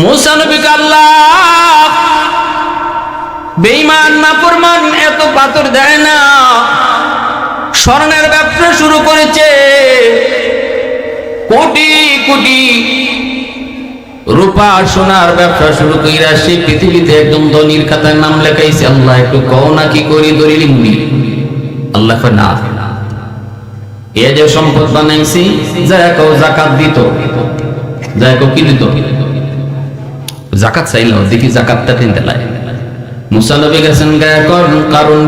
মুসা নবীকে আল্লাহ বেঈমান নাফরমান এত পাথর দেয় না, স্বর্ণের ব্যবসা শুরু করেছে, কোটি কোটি রূপা সোনার ব্যবসা শুরু কইরা সে পৃথিবীতে একদম ধনীর খাতায় নাম লেখাইছে। আল্লাহ একটু কও না কি করি দলিল মুনি। আল্লাহ না, এ যে সম্পদ বানাইছি যারা কেউ যাকাত দিত, যারা কেউ কি দিত, যাকাত চাইল, দেখি যাকাতটা কিনতে লাগে। মুসা নবী গেছেন গায়ে কারণ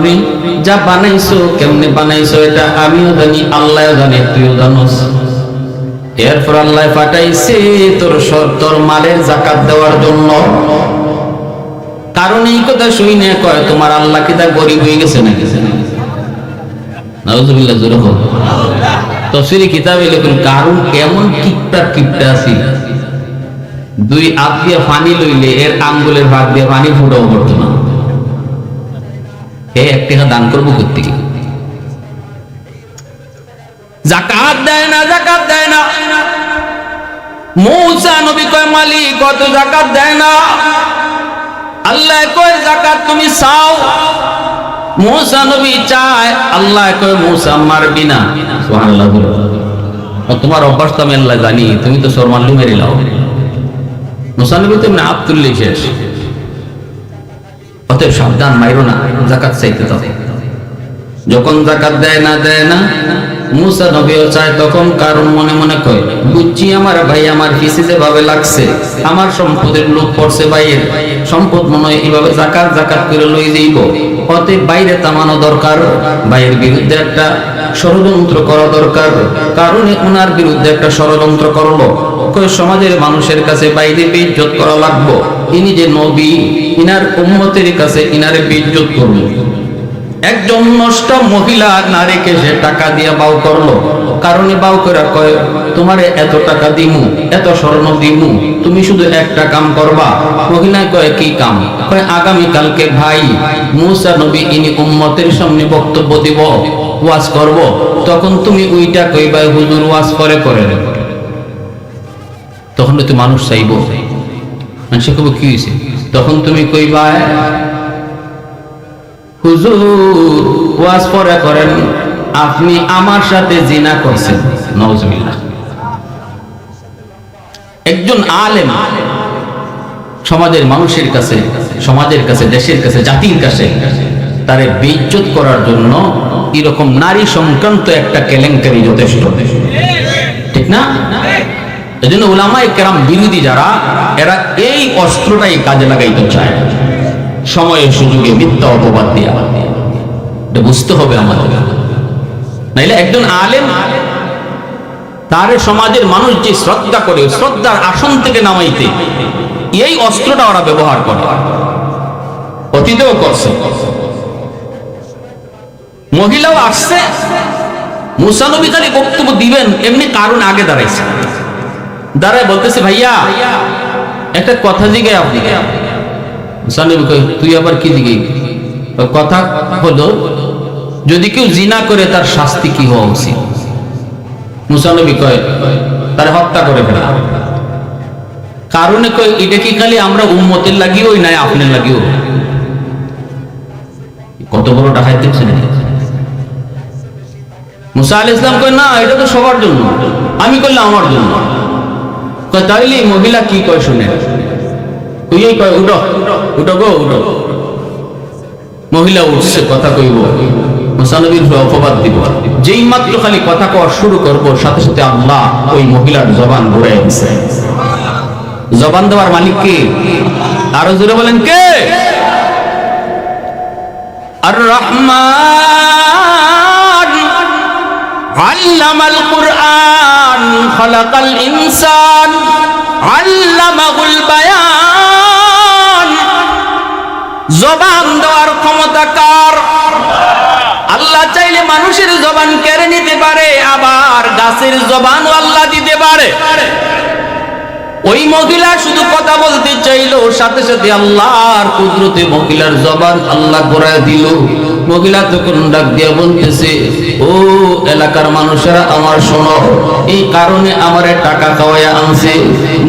যা বানাইছো কেমনে বানাইছো এটা আমিও জানি, আল্লাহও জানে, তুইও জানোস। এরপর আল্লাহ পাঠাইছে তোর মালের যাকাত দেওয়ার জন্য। কারণ এই কথা শুনে কয় তোমার আল্লাহ কি তা গরিব হয়ে গেছে নাকি? নাউজুবিল্লাহ, জোরে বল। তাফসীরে কিতাবে লেখেন কারণ এমন কিপটা আছে, দুই হাত দিয়ে পানি লইলে এর আঙ্গুলের ভাগ দিয়ে পানি ফুটাও করতো না। এ এক টাকা দান করবো কোত্থেকে? যাকাত দেয় না, যাকাত দেয় না। মুসা নবী কয় মালিক কত যাকাত দেয় না। আল্লাহ কয় যাকাত তুমি চাও। মুসা নবী চায়, আল্লাহ কয় মুসা মারবি না। সুবহানাল্লাহ। তোমার অভ্যাস তো আমি আল্লাহ জানি, তুমি তো সরমাল্লু মেরে লাও। মুসা নবী তো এমনি আব্দুল্লাহ শেষ, অতএব সাবধান, মাইরো না, যাকাত চাইতে দাও। যখন যাকাত দেয় না মুসা নবীও চায়, তখন কারণ মনে মনে কয় বুঝছি আমার ভাই আমার পিছে যেভাবে লাগছে, আমার সম্পদের লোক পড়ছে, ভাইয়ের সম্পদ মনে হয় এইভাবে জাকাত করে লই যাইব, অতএব বাইরে তামানো দরকার, ভাইয়ের বিরুদ্ধে একটা ষড়যন্ত্র করা দরকার। কারণে ওনার বিরুদ্ধে একটা ষড়যন্ত্র করলো, কয় সমাজের মানুষের কাছে বাইরে বেইজ্জত করা লাগবো, ইনি যে নবী, ইনার উম্মতের কাছে ইনারে বেইজ্জত করবো। একজন নষ্ট মহিলা নারীকে সে টাকা দিয়ে বাউ করলো, কারণে বাউ করে কয় তোমারে এত টাকা দিমু, এত স্বর্ণ দিমু, তুমি শুধু একটা কাম করবা। মহিলা কয় কি কাম? কয় আগামী কালকে ভাই মুসা নবী ইনি উম্মতের সামনে বক্তব্য দিব, ওয়াজ করব, তখন তুমি ওইটা কইবা হুজুর ওয়াজ করে তখন তো মানুষ চাইব, মানুষ কব কি হয়েছে, তখন তুমি কইবা হুজুর ওয়াজ পরে করেন আপনি আমার সাথে জিনা করছেন। নাউজুবিল্লাহ। একজন আলেম সমাজের মানুষের কাছে, সমাজের কাছে, দেশের কাছে, জাতির কাছে তারে বেইজ্জত করার জন্য এরকম নারী সংক্রান্ত একটা কেলেঙ্কারি যথেষ্ট, ঠিক না? এজন্য উলামায়ে কেরাম বিরোধী যারা, এরা এই অস্ত্রটাই কাজে লাগাইতে চায়, সময়ের সুযোগে মিথ্যা অপবাদ দিয়া। এটা বুঝতে হবে আমাদের, নাইলে একজন আলেম তার সমাজের মানুষ যে শ্রদ্ধা করে, শ্রদ্ধার আসন থেকে নামাইতে এই অস্ত্রটা ওরা ব্যবহার করে, অতীতেও করছে। মহিলাও আসছে, মুসা নবী খালি বক্তব্য দিবেন এমনি কারণ আগে দাঁড়াইছে, দাঁড়ায় বলতেছে ভাইয়া একটা কথা জিজ্ঞাসা আপনি। মুসা নবী কয় তুই আবার কি জিজ্ঞাসা? কথা হলো যদি কেউ জিনা করে তার শাস্তি কি হওয়া উচিত? মুসা নবী কয় তার হত্যা করে ফেলা। কারণে কয় এটা কি খালি আমরা উম্মতের লাগিও নাই আপনার লাগিও? কত বড় ডাকাত দেখছেন? মুসা আলাইহিস সালাম কয় না, এটা তো সবার জন্য, আমি করলাম আমার জন্য। কয় তাইলে মহিলা কি কয় শুনে? তুই কয় উঠো উঠো গো উঠো। মহিলা উঠছে, কথা কইব, মুসা নবীর অপবাদ দিব। যেই মাত্র খালি কথা কওয়া শুরু করব, সাথে সাথে আল্লাহ ওই মহিলার জবান ঘুরাই দিছে। জবান দেওয়ার মালিক কে? আরো জোরে বলেন কে? আর রহমান আল্লামাল কুরআন খালাকাল ইনসান আল্লামাহুল বায়ান। জবান দেওয়ার ক্ষমতা কার? আল্লাহ চাইলে মানুষের জবান কেড়ে নিতে পারে, আবার গাছের জবানও আল্লাহ দিতে পারে। ওই মহিলা শুধু কথা বলতে চাইলো, সাথে সাথে আল্লাহর কুদরতে মহিলার জবান আল্লাহ ঘোরায় দিল। মহিলা তখন ডাক দিয়া বলতেছে ও এলাকার মানুষেরা আমার শোনো, এই কারণে আমারে টাকা খাওয়াইয়া আনছে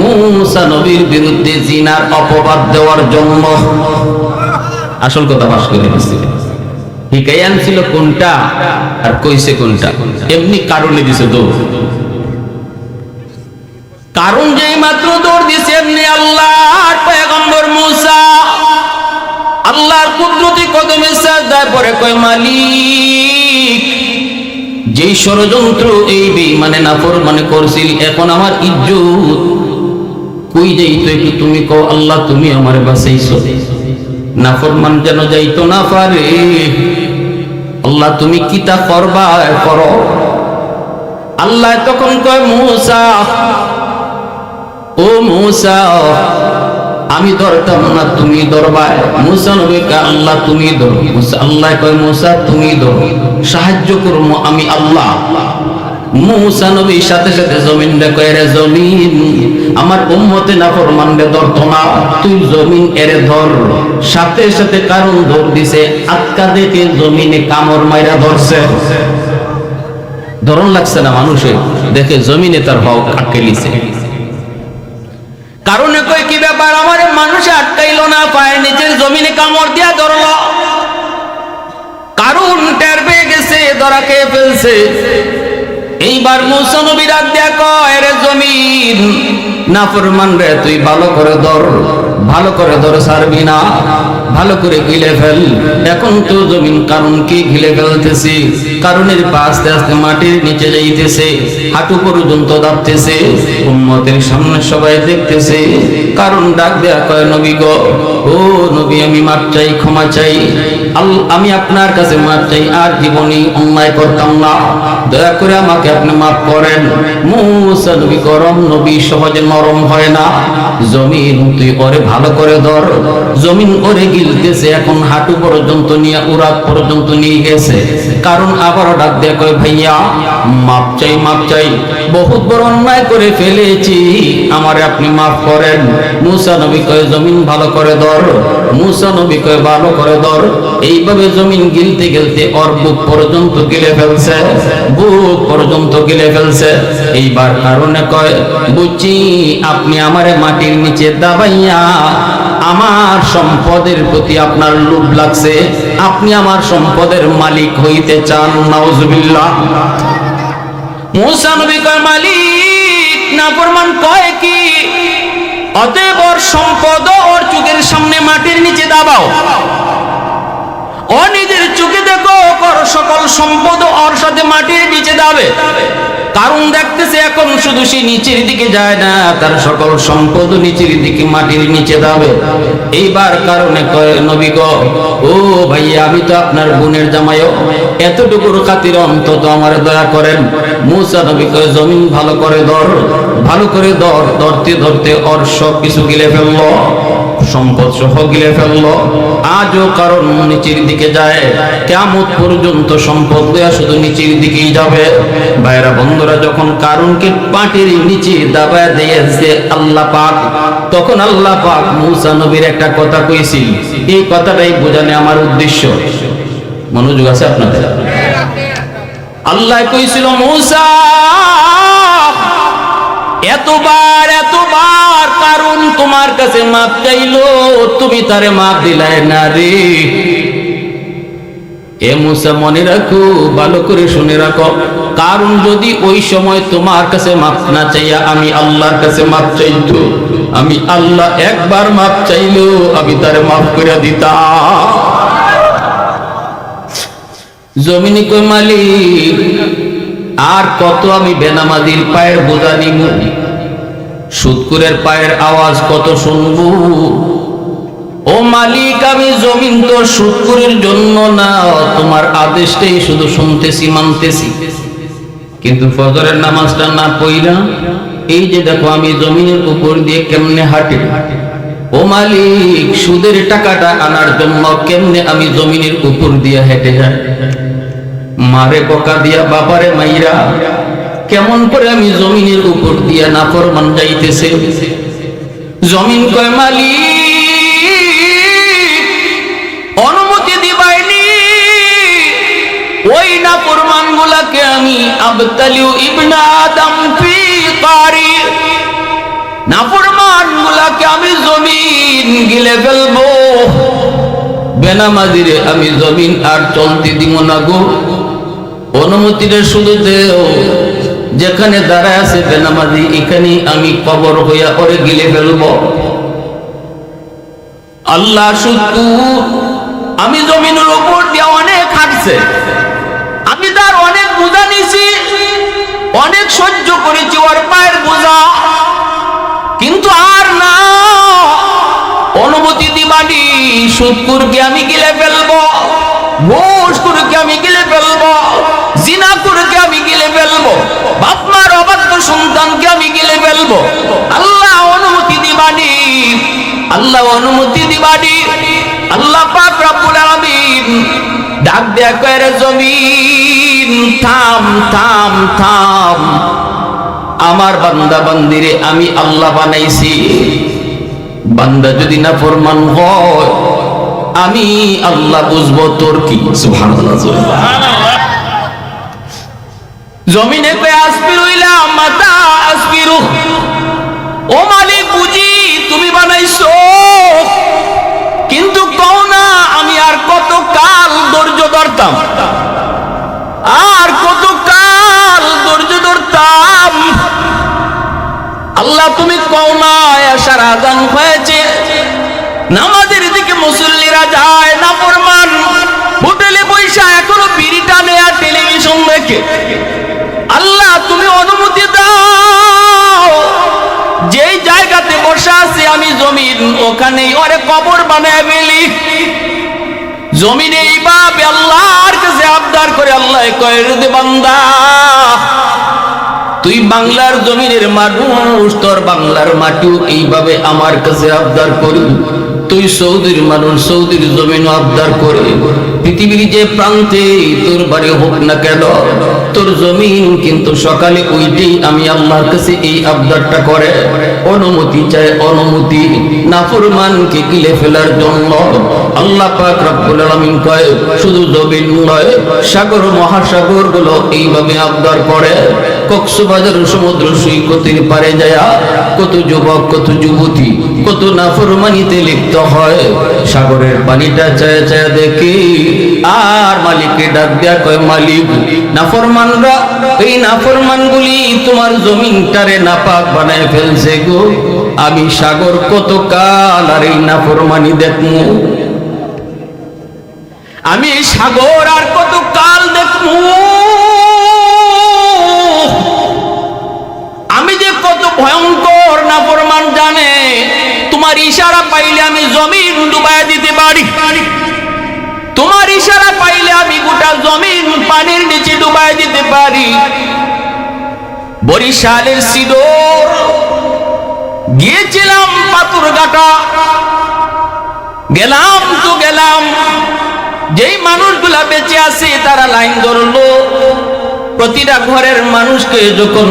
মূসা নবীর বিরুদ্ধে জিনার অপবাদ দেওয়ার জন্য। আসল কথা ফাঁস করে দিচ্ছে। হিকাই আনছিল কোনটা আর কইছে কোনটা, এমনি কারণে দিছে দৌড়। কারণ যেই মাত্র দৌড় দিছে এমনি আল্লাহর পয়গম্বর মূসা আল্লাহর কুদরতি কদমে সাজদা পড়ে কয়, মালিক যেই ষড়যন্ত্র এই বেঈমানে নাফরমানি করছিল, এখন আমার ইজ্জত কই যাইতো একটু তুমি কও আল্লাহ, তুমি আমারে বাঁচাইছো, নাফরমান যেন যাইতো না পারে। আল্লাহ তুমি কিতা করবা করো। আল্লাহ তখন কয়, মূসা ও মূসা আমি ধরতাম না, তুমি ধরবা। মূসা নবী কয়, আল্লাহ তুমি ধরো। আল্লাহ কয়, মূসা তুমি ধরো, সাহায্য করবো আমি আল্লাহ। মূসা নবীর সাথে সাথে জমিন রে কয়, রে জমিন আমার উম্মতে নাফরমান রে ধরতো না, তুই জমিন এরে ধর। সাথে সাথে কারণ ধর দিছে, আটকা দেখে জমিনে কামড় মাইরা ধরছে। ধরন লাগছে না মানুষের, দেখে জমিনে তার হক আটকে লিছে। কারণে কয় কি ব্যাপার, আমার মানুষে আটকাইলো না, পায়ের নিচের জমিনে কামড় দিয়া ধরলো। কারণ টের পেয়ে গেছে, ধরা খেয়ে ফেলছে। এইবার মূসা নবী ডাক দিয়া কয়, রে জমিন নাফরমান রে তুই ভালো করে ধর, ভালো করে ধর, ছাড়বি না, ভালো করে গিলে ফেল। এখন তো জমিন কারণ কি গিলে ফেলতেছি, কারণের পা আস্তে আস্তে মাটির নিচে যাইতেছে, হাঁটু পর্যন্ত দাবতেছে, উম্মতের সামনে সবাই দেখতেছে। কারণ ডাক দেয়া কয়, নবী গো, ও নবী আমি মাপ চাই, ক্ষমা চাই, আমি আপনার কাছে মাপ চাই, আর জীবনে অন্যায় করতাম না, দয়া করে আমাকে আপনি মাফ করেন। মূসা নবী গরম নবী, সহজে নরম হয় না। জমিন তুই ওরে ভালো করে ধর। জমিন ওরে গিলতেছে, এখন হাঁটু পর্যন্ত নিয়ে উরাক পর্যন্ত নিয়ে গেছে। কারণ আবারও ডাক দিয়ে কয়, ভাইয়া মাপ চাই, মাপ চাই, বহুত বড় অন্যায় করে ফেলেছি, আমারে আপনি মাফ করেন। মূসা নবী কয়, জমিন ভালো করে ধর। মূসা নবী কয়, ভালো করে ধর। এইভাবে জমিন গিলতে গিলতে ওর বুক পর্যন্ত গিলে ফেলছে, বুক পর্যন্ত গিলে ফেলছে। এইবার কারণে কয়, বুঝছি আপনি আমারে মাটির নিচে দাবাইয়া আমার সম্পদের প্রতি আপনার লোভ লাগছে, আপনি আমার সম্পদের মালিক হইতে চান। নাউজুবিল্লাহ। মূসা নবী কয়, মালিক নাফরমান কয় কি, অতএব ওর সম্পদ ওর চোখের সামনে মাটির নিচে দাবাও, ও নিজের চোখে দেখো ওর সকল সম্পদ ওর সাথে মাটির নিচে দাবে। কারণ দেখতেছে এখন শুধু সে নিচের দিকে যায় না, তার সকল সম্পদ নিচের দিকে মাটির নিচে দাবে। এইবার কারণে কয়, নবী গো, ও ভাইয়া আমি তো আপনার বোনের জামাইও, এতটুকুর খাতির অন্তত আমার দয়া করেন। মূসা নবী কয়, জমিন ভালো করে ধর, ভালো করে ধর। ধরতে ধরতে ওর সব কিছু গিলে ফেললো, সম্পদ সহ গিলে ফেললো। আজও কারণ নিচের দিকে যায়, কিয়ামত পর্যন্ত সম্পদ দেয়া শুধু নিচের দিকেই যাবে। ভাইরা বন্ধুরা, যখন কারণকে পাটির নিচে দাবায় দিয়েছে আল্লাহ পাক, তখন আল্লাহ পাক মূসা নবীর একটা কথা কইছিল। এই কথাটাই বোঝানো আমার উদ্দেশ্য। মনোযোগ আছে আপনাদের? আল্লাহ কইছিল, মূসা এতবার এতবার কারণ তোমার কাছে মাপ চাইলো, তুমি তারে মাপ দিলাই না রে। এ মূসা মনে রাখো, ভালো করে শুনে রাখো, কারণ যদি ওই সময় তোমার কাছে মাপ না চাইয়া আমি আল্লাহর কাছে মাপ চাইতো, আমি আল্লাহ একবার মাপ চাইলো আমি তারে মাফ করে দিতাম। জমিনে কই, মালিক আর কত আমি বেনামাজির পায়ের বোঝা নিব, সুদকুরের পায়ের আওয়াজ কত শুনবো। ও মালিক, আমি জমিন তো সুদকুরের জন্য না, তোমার আদেশটাই শুধু শুনতেছি, মানতেছি। কিন্তু ফজরের নামাজটা না পড়িলা, এই যে দেখো আমি জমিনের উপর দিয়ে কেমনে হাঁটি। ও মালিক, সুদের টাকাটা আনার জন্য কেমনে আমি জমিনের উপর দিয়ে হেঁটে যাই। মারে বকা দিয়া, বাবারে মাইরা, কেমন করে আমি জমিনের উপর দিয়া নাফরমান যাইতেছে। জমিন কয়, মালিক অনুমতি দিবাইনি, ওই নাফরমান আমি আবতালিউ ইবনা আদম ফি কারি, নাফরমান গুলাকে আমি জমিন গিলে ফেলবো, বেনামাজিরে আমি জমিন আর চলতে দিব না গো। অনুমতিটা শুধু দেও, যেখানে দাঁড়ায় আছে বেনামাজি এখানে আমি কবর হইয়া ওরে গিলে ফেলবো। আল্লাহ শুকুর, আমি জমিনের উপর দিয়ে অনেক হাঁটছে, আমি তার অনেক বোঝা নিছি, অনেক সহ্য করেছি ওর পায়ের বোঝা, কিন্তু আর না। অনুমতি দিবানি, শুকুরকে আমি গিলে ফেলবো, ঘুষখোরকে আমি গিলে ফেলবো, জিনাখোরকে আমি গিলে ফেলবো, বাপ মার অবাধ্য সন্তানকে আমি গিলে ফেলবো। আল্লাহ অনুমতি দিবানি, আল্লাহ অনুমতি দিবানি। আল্লাহ পাক রব্বুল আলামিন ডাক দেয়া কয়, জমিন থাম থাম থাম, আমার বান্দা বান্দিরে আমি আল্লাহ বানাইছি, বান্দা যদি না ফরমান হয় আমি আল্লাহ বুঝবো তোর কি। সুবহানাল্লাহ, সুবহানাল্লাহ। জমিনে কয় আসবিরু ইলা মাতা আসবিরু, ও মালিক বুঝি তুমি বানাইছো, কিন্তু কও না আমি আর কত কাল ধৈর্য ধরতাম, আর কত কাল ধৈর্য ধরতাম। আল্লাহ তুমি কও না, আশার আযান হয়েছে, নামাজের দিকে মুসল্লিরা যায়, নাফরমান হোটেলে বৈশা এখনো বিড়ি টানে আর টেলিভিশন দেখে। আল্লাহ তুমি অনুমতি দাও, যেই জায়গাতে বসা আছে আমি জমিন ওখানেই ওরে কবর বানায় ফেলি। জমিনে এইভাবে আল্লাহর কাছে আবদার করে, আল্লাহ কয় রে বান্দা, তুই বাংলার জমিনের মানুষ, তোর বাংলার মাটিও এইভাবে আমার কাছে আবদার করি, তুই সৌদির মানুষ, সৌদির জমিন আবদার করে, পৃথিবীর যে প্রান্তে তোর বাড়ি হোক না কেন, তোর জমিন কিন্তু সকালে উঠেই আমি আল্লাহর কাছে এই আবদারটা করে অনুমতি চায়, অনুমতি নাফরমানকে গিলে ফেলার জন্য। আল্লাহ পাক রব্বুল আলামিন কয়, শুধু জমিন নয়, সাগর মহাসাগর গুলো এইভাবে আবদার করে। কক্সবাজার সমুদ্র সৈকতের পারে যায় কত যুবক, কত যুবতী, কত নাফরমানিতে লিপ্ত হয়, সাগরের পানিটা চায় চায় দেখে, আর মালিককে ডাক দেয়া কয়, মালিক নাফরমানরা, এই নাফরমানগুলি তোমার জমিনটারে নাপাক বানায় ফেলছে গো, আমি সাগর কত কাল আর এই নাফরমানি দেখমু, আমি সাগর আর কত কাল দেখমু, আমি যে কত ভয়ঙ্কর নাফরমান জানে, তোমার ইশারা পাইলে আমি জমিন ডুবাইয়া দিতে পারি, তোমার ইশারা পাইলে আমি গোটা জমিন পানির নিচে ডুবাইয়া দিতে পারি। বরিশালের সিডোর গিয়েছিলাম, পাথরঘাটা গেলাম তো গেলাম, যেই মানুষগুলা বেঁচে আছে তারা লাইন ধরলো, প্রতিটা ঘরের মানুষকে যখন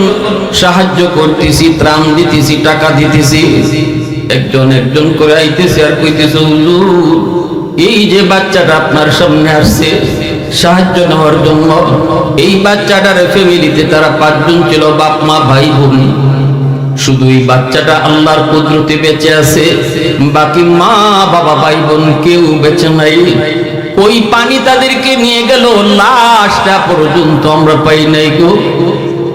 সাহায্য করতেছি, ত্রাণ দিতেছি, টাকা দিতেছি, একজন একজন করে আইতেছে আর কইতেছে, হুজুর এই যে বাচ্চাটা আপনার সামনে আসছে সাহায্য নেওয়ার জন্য, এই বাচ্চাটার ফ্যামিলিতে তারা 5 জন ছিল, বাপ মা ভাই বোন, শুধু এই বাচ্চাটা আল্লাহর কুদরতে বেঁচে আছে, বাকি মা বাবা ভাই বোন কেউ বেঁচে নাই। ওই পানি তাদেরকে নিয়ে গেল, লাশটা পর্যন্ত আমরা পাই নাই গো।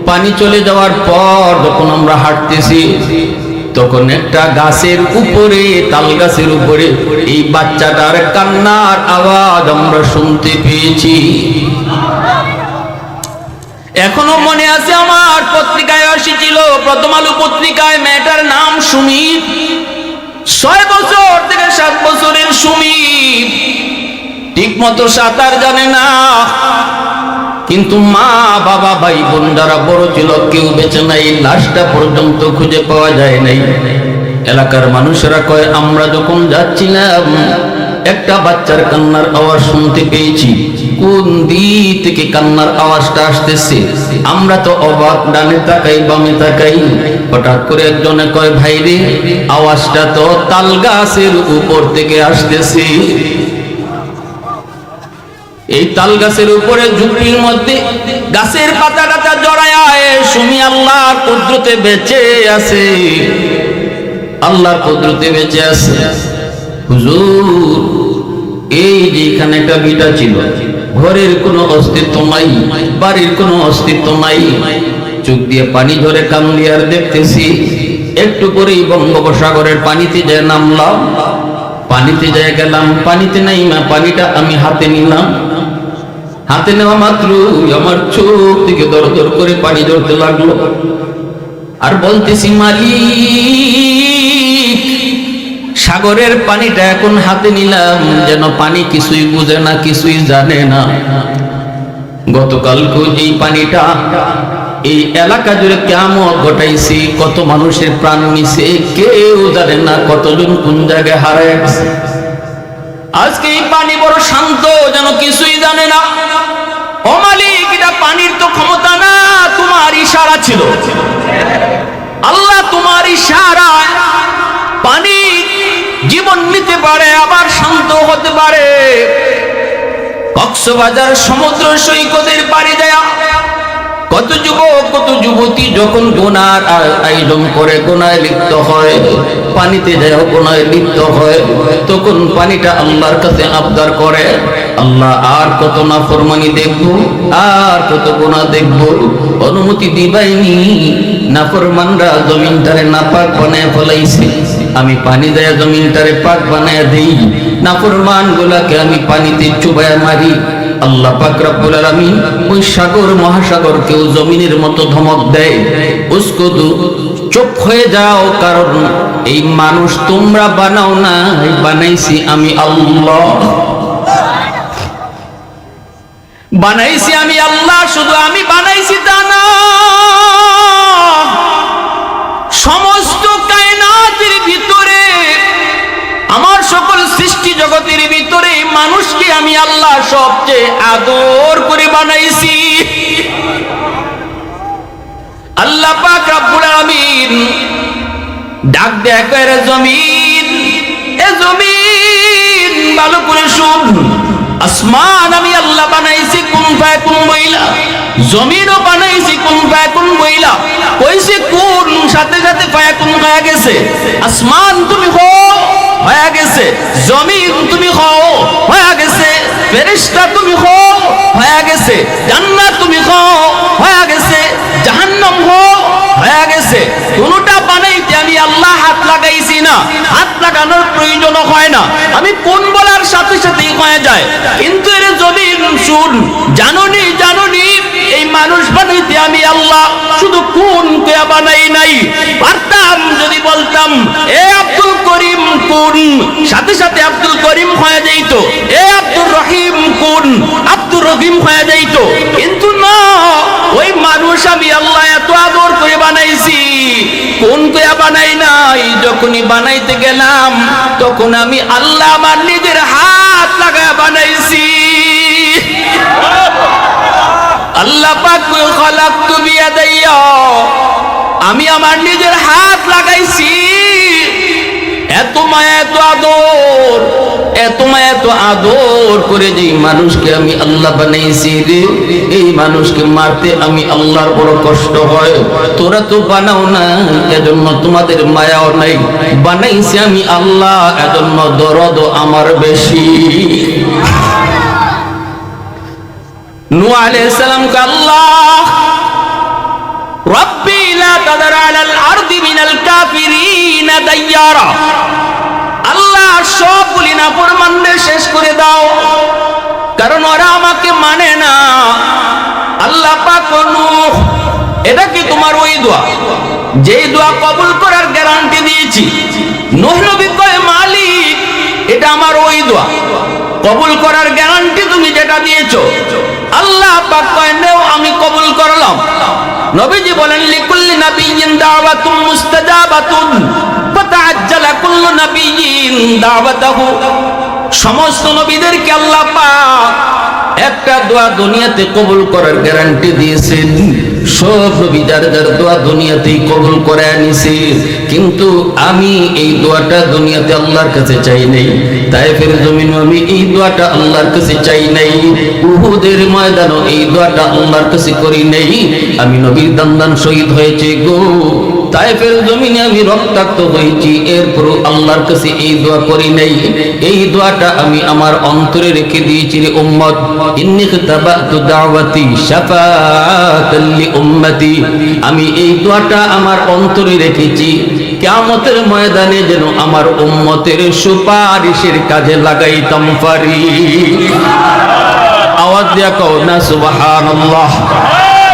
পানি চলে যাওয়ার পর যখন আমরা হাঁটতেছি, তখন একটা গাছের উপরে, তাল গাছের উপরে এই বাচ্চাটার কান্নার আওয়াজ আমরা শুনতে পেয়েছি। এখনো মনে আছে আমার, পত্রিকায় এসেছিল, প্রথম আলো পত্রিকায়, মেয়েটার নাম সুমিত, 6 বছর থেকে 7 বছরের সুমিত, ঠিক মতো সাঁতার জানে না, কিন্তু মা বাবা ভাই বোন যারা বড় ছিল কেউ বেঁচে নাই, লাশটা পর্যন্ত খুঁজে পাওয়া যায় নাই। এলাকার মানুষেরা কয়, আমরা যখন যাচ্ছিলাম একটা বাচ্চার কান্নার আওয়াজ শুনতে পেয়েছি, কোন দিক থেকে কান্নার আওয়াজটা আসতেছে, আমরা তো অবাক, ডানে তাকাই বামে তাকাই, হঠাৎ করে একজনে কয়, ভাই রে আওয়াজটা তো তাল গাছের উপর থেকে আসতেছে। এই তাল গাছের উপরে ঝুপড়ির মধ্যে গাছের পাতা টাতা জড়ায়া সুমি আল্লাহর কুদরতে বেঁচে আছে, আল্লাহর কুদরতে বেঁচে আছে। হুজুর, এই যে এখানে একটা ভিটা ছিল, ঘরের কোনো অস্তিত্ব নাই, বাড়ির কোনো অস্তিত্ব নাই, চোখ দিয়ে পানি ধরে কান দিয়ে আর দেখতেছি। একটু পরেই বঙ্গোপসাগরের পানিতে যায় নামলাম, পানিতে যায় গেলাম, পানিতে নাই মা, পানিটা আমি হাতে নিলাম। হাতে নেওয়া মাত্র আমার চোখ থেকে দর দর করে পানি ধরতে লাগলো। আর বলতেছি, মালিক, সাগরের পানিটা এখন হাতে নিলাম, যেন পানি কিছুই বুঝে না, কিছুই জানে না। গতকালকে এই পানিটা এই এলাকা জুড়ে কিয়ামত ঘটাইছি, কত মানুষের প্রাণ নিছে, কেউ জানে না, কতজন কোন জায়গায় হারায় গেছে। আজকে এই পানি বড় শান্ত, যেন কিছুই জানে না। ও মালিক, এটা পানির তো ক্ষমতা না, তোমার ইশারা ছিল। আল্লাহ, তোমার ইশারায় পানি জীবন নিতে পারে, আবার শান্ত হতে পারে। কক্সবাজার সমুদ্র সৈকতের পাড়ি দেয়া কত যুবক, কত যুবতী যখন গুনার আয়োজন করে, গুনায় লিপ্ত হয়, পানিতে যায় গুনায় লিপ্ত হয়, তখন পানিটা আল্লাহর কাছে আবদার করে, আল্লাহ আর কত নাফরমানি দেখবো, আর কত গুনাহ দেখবো, অনুমতি দিবাইনি। নাফরমানরা জমিনটারে নাপাক বানায় ফেলাইছে, আমি পানি দেয়া জমিনটারে পাক বানায় দেই, নাফরমান গুলাকে আমি পানিতে চুবায়া মারি। আল্লাহ পাক রব্বুল আলামিন ওই সাগর মহাসাগরকেও জমিনের মতো ধমক দেয়, উস্কুতু, চুপ হয়ে যাও, কারণ এই মানুষ তোমরা বানাও না, বানাইছি আমি আল্লাহ, বানাইছি আমি আল্লাহ। শুধু আমি বানাইছি তা না, সমস্ত কায়নাতের ভিতরে, আমার সকল সৃষ্টি জগতের ভিতরে মানুষকে আমি আল্লাহ সবচেয়ে আদর করে বানাইছি। আল্লাহ পাক রব্বুল আলামিন ডাক দেয়া করে, জমিন, এ জমিন ভালো করে শুন, আসমান আমি আল্লাহ বানাইছি কুন ফায়াকুন বইলা, জমিনও বানাইছি কুন ফায়াকুন বইলা। কইছে কোন, সাথে সাথে ফায়াকুন হয়ে গেছে। আসমান তুমি হও, হয়ে গেছে। জমিন তুমি হও, হয়ে গেছে। ফেরেশতা তুমি হও, হয়ে গেছে। জান্নাত তুমি হও, হয়ে গেছে। জাহান্নাম হও, হয়ে গেছে। কোনটা বানাইতে আমি আল্লাহ হাত লাগাইছি না, হাত লাগানোর প্রয়োজন হয় না, আমি কোন বলার সাথে সাথেই হয়ে যায়। কিন্তু এর জমিন শুন, জাননি জাননি এই মানুষ বানাইতে আমি আল্লাহ শুধু কোন কে বানাই নাই। পারতাম যদি বলতাম এ আব্দুল করিম কোন, সাথে সাথে আব্দুল করিম হয়ে যাইত, এ আব্দুর রহিম কোন, আব্দুর রহিম হয়ে যাইত। কিন্তু না, ওই মানুষ আমি আল্লাহ এত আদর করে বানাইছি, কোন কে বানাই নাই। যখনই বানাইতে গেলাম তখন আমি আল্লাহ আমার নিজের হাত লাগায় বানাইছি। আল্লাহ পাক কই, খালাকতু বিয়াদাইয়া, আমি আমার নিজের হাত লাগাইছি। এত মায়া, এত আদর, এত মায়া, এত আদর করে যেই মানুষকে আমি আল্লাহ বানাইছি রে, এই মানুষকে মারতে আমি আল্লাহর বড় কষ্ট হয়। তোরা তো বানাও না, এজন্য তোমাদের মায়াও নাই, বানাইছি আমি আল্লাহ, এজন্য দরদ আমার বেশি। নূহ আলাইহিস সালাম কে আল্লাহ রব্বি লা তাদার আলাল আরদি মিনাল কাফিরিনা দাইয়ারা, আল্লাহ সবগুলি নাফরমানদের শেষ করে দাও, কারণ ওরা আমাকে মানে না। আল্লাহ পাক নূহ, এটা কি তোমার ওই দোয়া, যেই দোয়া কবুল করার গ্যারান্টি দিয়েছি? নূহ নবী কয়, মালিক, এটা আমার ওই দোয়া, কবুল করার গ্যারান্টি তুমি যেটা দিয়েছো। আল্লাহ পাক কয়, নেও, আমি কবুল করলাম। নবীজি বলেন, লিকুল্লি নাবিয়্যিন দাওয়াতুন মুস্তাজাবাতুন ফাতাআজ্জালা কুল্লু নাবিয়্যিন দাওয়াতাহু। সমস্ত নবীদেরকে আল্লাহ পাক একটা দোয়া দুনিয়াতে কবুল করার গ্যারান্টি দিয়েছেন। সব নবী যার যার দোয়া দুনিয়াতেই কবুল করে আনিছে, কিন্তু আমি এই দোয়াটা দুনিয়াতে আল্লাহর কাছে চাই নাই। তায়েফের জমিনে আমি এই দোয়াটা আল্লাহর কাছে চাই নাই। উহুদের ময়দানও এই দোয়াটা আল্লাহর কাছে করি নাই। আমি নবীর দান শহীদ হয়েছে গো, তায়েফের জমিনে আমি রক্তাক্ত হয়েছি, এরপর আল্লাহর কাছে এই দোয়া করি নাই। এই দোয়াটা আমি আমার অন্তরে রেখে দিয়েছি রে উম্মত। ইন্নী খিতাবাতু দাওয়াতি শাফাআতাল লি উম্মতি। আমি এই দোয়াটা আমার অন্তরে রেখেছি, কিয়ামতের ময়দানে যেন আমার উম্মতের সুপারিশের কাজে লাগাইতাম পারি। আওয়াজ দিয়া কও না সুবহানাল্লাহ।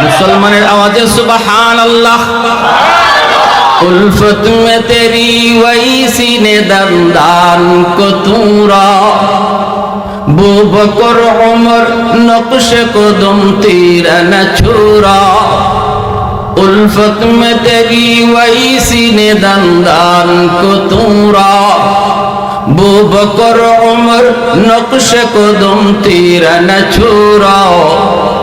মুসলমানের আওয়াজে সুবহানাল্লাহ। उल्फत में तेरी वही सीने दंदान को तूरा, बू बकर उमर नक्श कदम तेरा न छुरा। उल्फत में तेरी वही सीने दंदान को तूरा, बू बकर उमर नक्श कदम तेरा न छुरा।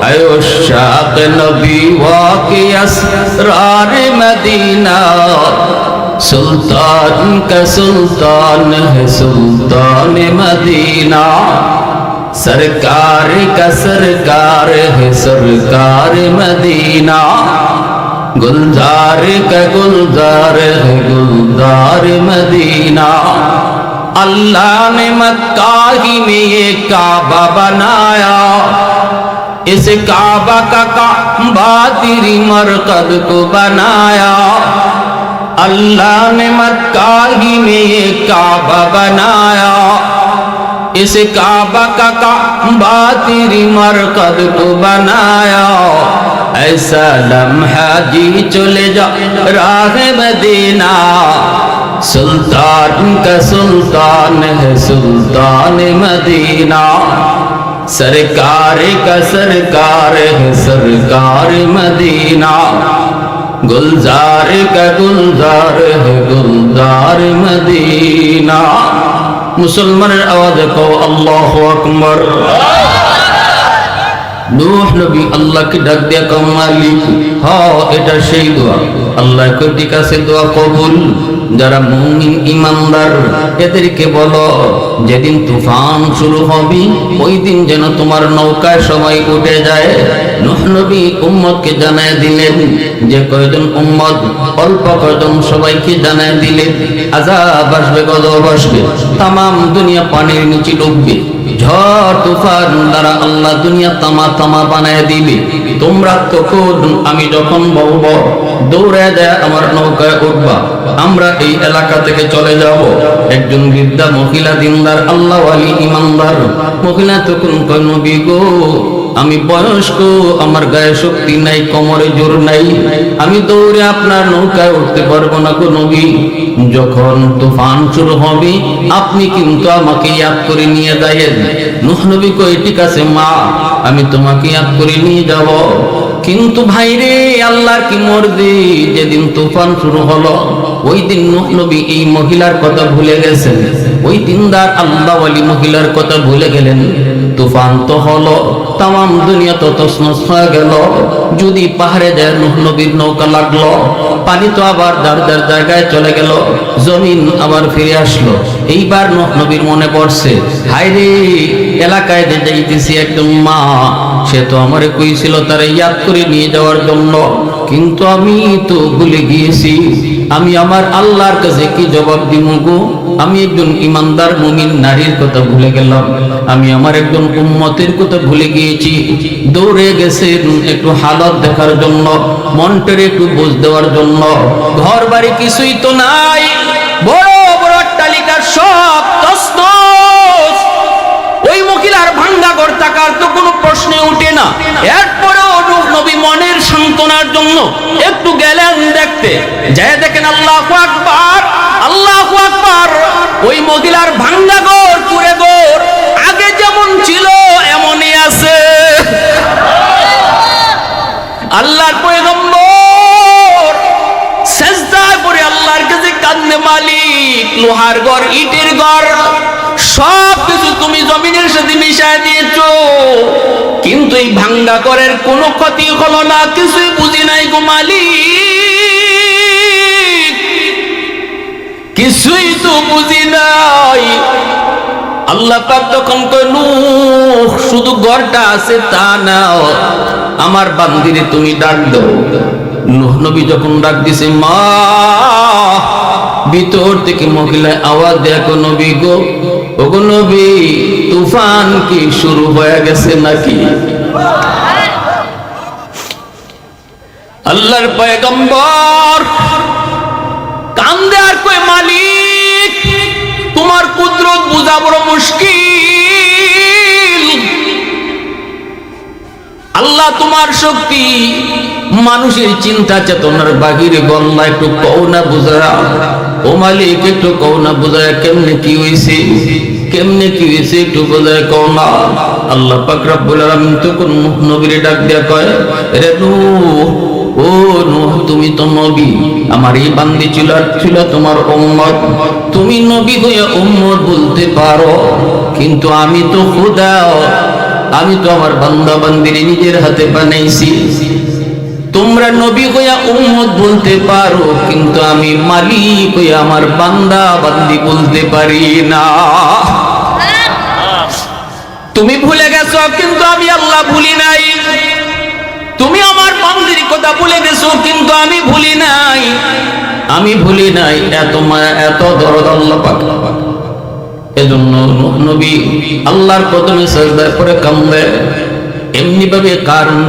आयो शाक़ नबी वाक़ी असरार मदीना, सुल्तान का सुल्तान है सुल्तान मदीना। सरकार का सरकार है सरकार मदीना, गुलजार का गुलजार है गुलजार मदीना। अल्लाह ने मक्का ही में ये काबा बनाया, इस काबा का काबा तेरी मरकद को बनाया। अल्लाह ने मक्का ही में ये काबा बनाया, इस काबा का काबा तेरी मरकद को बनाया। ऐसा लम्हा जी चले जा राह मदीना, सुल्तान का सुल्तान है सुल्तान मदीना। सरकार का सरकार है सरकार मदीना, गुलजार का गुलजार है गुलजार मदीना। मुसलमाনের আওয়াজে কও আল্লাহু আকবার। নূহ নবী আল্লাহকে ডাক দিয়া কও মালিক, হ্যাঁ এটা সেই দোয়া। আল্লাহ কই ঠিক আছে, দোয়া কবুল। যারা মুমিন ইমানদার এদেরকে বলো, যেদিন তুফান শুরু হবে ওই দিন যেন তোমার নৌকায় সবাই উঠে যায়। নূহ নবী উম্মতকে জানায় দিলেন, যে কয়জন উম্মত অল্প কয়জন সবাইকে জানায় দিলেন আযাব আসবে, গজব আসবে, তামাম দুনিয়া পানির নিচে ডুববে। ঝড় তুফান দ্বারা আল্লাহ দুনিয়া তামা তামা বানায় দিবে। তোমরা তখন আমি যখন বলবো দৌড়ে দেয় আমার নৌকায় উঠবা, আমরা এই এলাকা থেকে চলে যাব। একজন বৃদ্ধা মহিলা দিনদার আল্লাহ ওয়ালি ইমানদার মহিলা তখন কয়, নবী গো আমি বয়স্ক, আমার গায়ে শক্তি নাই, কোমরে জোর নাই, আমি দৌড়ে আপনার নৌকায় উঠতে পারবো না গো নবী। যখন তুফান শুরু হবে আপনি কিন্তু আমাকে ইয়াদ করে নিয়ে যাবেন। নূহ নবী কয় ঠিক আছে মা, আমি তোমাকে ইয়াদ করে নিয়ে যাব। কিন্তু ভাইরে আল্লাহর কি মর্জি, যেদিন তুফান শুরু হলো ওই দিন নূহ নবী এই মহিলার কথা ভুলে গেছেন। ওই দিনদার আল্লাহ ওয়ালি মহিলার কথা ভুলে গেলেন। তুফান তো হলো, তামাম দুনিয়া তো তছনছ হয়ে গেল। যদি পাহাড়ে যায় নূহ নবীর নৌকা লাগলো, পানি তো আবার যার যার জায়গায় চলে গেল, জমিন আবার ফিরে আসলো। এইবার নূহ নবীর মনে পড়ছে, হায়রে এলাকায় যে যাইতেছি একদম মা, সে তো আমারে কইছিল তারা ইয়াদ করে নিয়ে যাওয়ার জন্য, কিন্তু আমি তো ভুলে গিয়েছি। আমি আমার আল্লাহর কাছে কি জবাব দিব গো? আমি একজন ইমানদার মুমিন নারীর কথা ভুলে গেলাম, আমি আমার একজন উম্মতের কথা ভুলে গিয়েছি। দৌড়ে গেছেন একটু হালত দেখার জন্য, মনটারে একটু বুঝ দেওয়ার জন্য। ঘর বাড়ি কিছুই তো নাই, বড় বড় অট্টালিকার সব তছনছ। ওই মহিলার ভাঙ্গা ঘর থাকার তো কোনো প্রশ্নে উঠে না। এরপরেও নূহ নবী মনের সান্ত্বনার জন্য একটু গেলেন দেখতে, যায় দেখেন আল্লাহু আকবার, আল্লাহু আকবার। ওই মহিলার ভাঙ্গা ঘর, পুরে ঘর আগে যেমন ছিল এমনই আছে। আল্লাহর পয়গম্বর সেজদায় পড়ে আল্লাহর কাছে কান্দে, মালিক লোহার ঘর, ইটের ঘর সব কিছু তুমি জমিনের সাথে মিশায় দিয়েছো, কিন্তু এই ভাঙ্গা ঘরের কোনো ক্ষতি হলো না, কিছুই বুঝি নাই গো মালিক, কিছুই তো বুঝি নাই। আল্লাহ পাক তখন কয় নূহ শুধু ঘরটা আছে তা না, আমার বান্দিরে তুমি ডাক দাও। নূহ নবী যখন ডাক দিছে, মা, ভিতর থেকে মহিলায় আওয়াজ দেখো, নবী গো, ওগো নবী, তুফান কি শুরু হয়ে গেছে নাকি? আল্লাহর পয়গম্বর কান্দে আর কয়, মালিক তোমার কুদরত বুঝা বড় মুশকিল, আল্লাহ তোমার শক্তি মানুষের চিন্তা চেতনার বাহিরে গল্লা, একটু কও না বুঝা। ও মালিক একটু কও না বুঝা, কেমনে কি হইছে, কেমনে কি হইছে একটু বুঝায় কও না। আল্লাহ পাক রব্বুল আলামিন তখন নবীরে ডাক দিয়া কয়, রে নূহ, ও নূহ তুমি তো নবী, আমার এই বান্দি ছিল তোমার উম্মত, তুমি নবী হয়ে উম্মত বলতে পারো, কিন্তু আমি তো খোদা, আমি তো আমার বান্দা বান্দিরে নিজের হাতে বানাইছি। তোমরা নবী হইয়া উম্মত বলতে পারো, কিন্তু আমি মালিক হইয়া আমার বান্দা বান্দি বলতে পারি না। তুমি ভুলে গেছো, কিন্তু আমি আল্লাহ ভুলি নাই। তুমি আমার বান্দির কথা ভুলে গেছো, কিন্তু আমি ভুলি নাই, আমি ভুলি নাই। এত মায়া, এত দরদ আল্লাহ পাক। এজন্য নবী আল্লাহর কদমে সিজদায় পড়ে কান্দে। এমনি ভাবে কারুন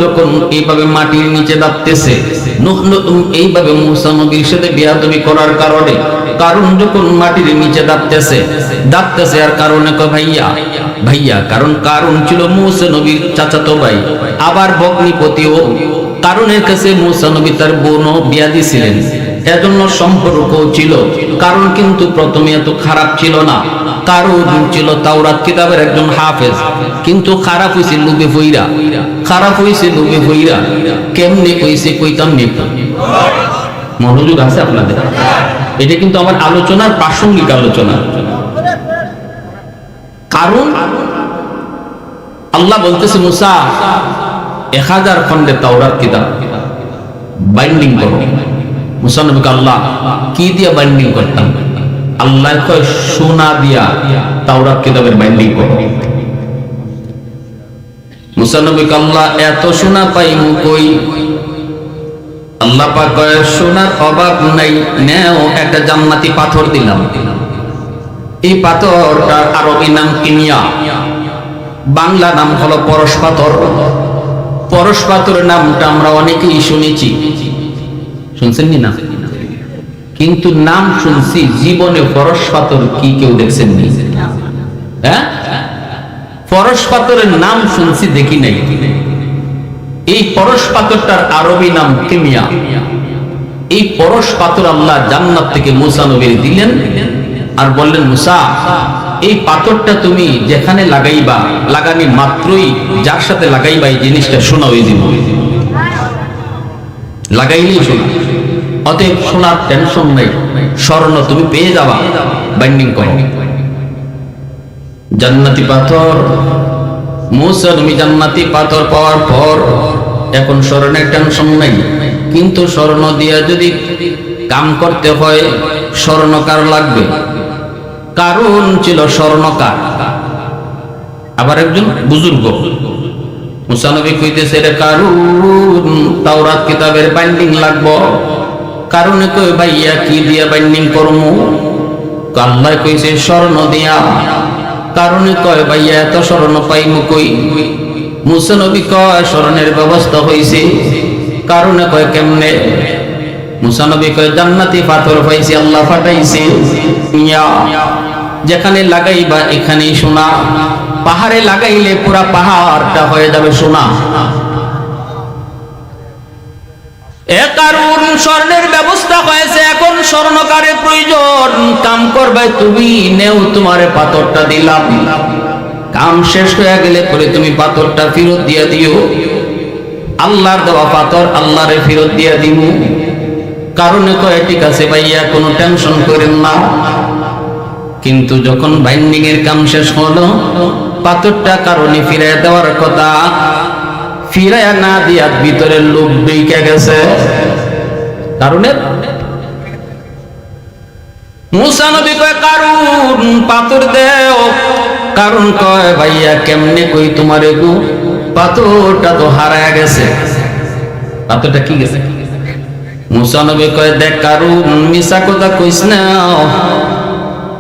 যখন এইভাবে মাটির নিচে দাবতেছে, এইভাবে মুসা নবীর সাথে বেয়াদবি করার কারণে কারুন যখন মাটির নিচে দাবতেছে আর কারণে কয় ভাইয়া ভাইয়া, কারণ কারুন ছিল মুসা নবীর চাচাতো ভাই, আবার ভগ্নিপতিও। কারুনের কাছে মুসা নবী তার বোনও বিয়া দিছিলেন, এজন্য সম্পর্ক ছিল। কারণ কিন্তু প্রথমে এত খারাপ ছিল না, কারণ ছিল তাওরাত কিতাবের একজন হাফেজ, কিন্তু খারাপ হইছে লুবে ফইরা, খারাপ হইছে লুবে ফইরা। কেমনে কইছে কইতাম নেই, মনোযোগ আছে আপনাদের? এটা কিন্তু আমার আলোচনার প্রাসঙ্গিক আলোচনা। কারণ আল্লাহ বলতেছে, মুসা 1000 খন্ডে তাওরাত কিতাব বাইন্ডিং করো। মুসা নবীকে আল্লাহ কি দিয়া বাইন্ডিং করতাম? আল্লাহ কয় সোনা দিয়া তাওরাত কিতাবের বাইন্ডিং করো। মুসা নবীকে আল্লাহ এত সোনা পাইমু কই? আল্লাহ পাক কয় সোনার অভাব নাই, নেও একটা জান্নাতি পাথর দিলাম। এই পাথরটার আরবি নাম কিমিয়া, বাংলা নাম হলো পরশ পাথর। পরশ পাথরের নামটা আমরা অনেকেই শুনেছি, শুনছেন না? কিন্তু নাম শুনছি, জীবনে পরশ পাথর কি কেউ দেখছেন নি? হ্যাঁ, পরশ পাথরের নাম শুনছি, দেখি নাই। এই পরশ পাথরটার আরবি নাম কিমিয়া। এই পরশ পাথর আল্লাহ জান্নাত থেকে মুসা নবীর দিলেন আর বললেন, মুসা এই পাথরটা তুমি যেখানে লাগাইবা, লাগানি মাত্রই যার সাথে লাগাইবা এই জিনিসটা শোনা হয়ে দিব, লাগাইলেই শোনা। অতএব শোনার টেনশন নেই, স্বর্ণ তুমি পেয়ে যাবা, বাইন্ডিং করো। জান্নাতি পাথর, মুসা নবী জান্নাতি পাথর পাওয়ার পর এখন স্বর্ণের টেনশন নেই। কিন্তু স্বর্ণ দিয়া যদি কাম করতে হয়, স্বর্ণকার লাগবে। কারণ ছিল স্বর্ণকার, আবার একজন বুজুর্গ। মুসা নবী কইতেছে, রে কারুন, তাওরাত কিতাবের বাইন্ডিং লাগবো। কারণে কই ভাইয়া কি দিয়া বাইন্ডিং করমু? আল্লাহ কইছে স্বর্ণ দিয়া। কারণে কয় ভাইয়া এত স্বর্ণ পাইমু কই? মুসা নবী কয় স্বর্ণের ব্যবস্থা হইছে। কারণে কয় কেমনে? মুসা নবী কয় জান্নাতি পাথর পাইছি, আল্লাহ পাঠাইছে। যেখানে লাগাইবা এখানেই সোনা, পাহাড়ে লাগাইলে পুরা পাহাড়টা হয়ে যাবে সোনা। এ কারণ স্বর্ণের ব্যবস্থা হয়েছে, এখন স্বর্ণকারের প্রয়োজন। কাম করবে তুমি, নেও তোমারে পাথরটা দিলাম। কাম শেষ হয়ে গেলে পরে তুমি পাথরটা ফেরত দিয়ে দিও। আল্লাহর দেওয়া পাথর আল্লাহরে ফেরত দিয়ে দিব। কারণে কয় ঠিক আছে ভাইয়া, কোনো টেনশন করেন না। কিন্তু যখন বাইন্ডিং এর কাম শেষ হলো, পাথরটা কারণে ফিরাইয়া দেওয়ার কথা, ফিরাইয়া না দিয়া ভিতরের লোক ঢুকে গেছে। কারণে মুসা নবী কয় কারণ পাথর দেও। কারণ কয় ভাইয়া কেমনে কই তোমারে গো, পাথরটা তো হারায়া গেছে। পাথরটা কি গেছে? মুসা নবী কয় দেখ কারণ মিছা কথা কইস না,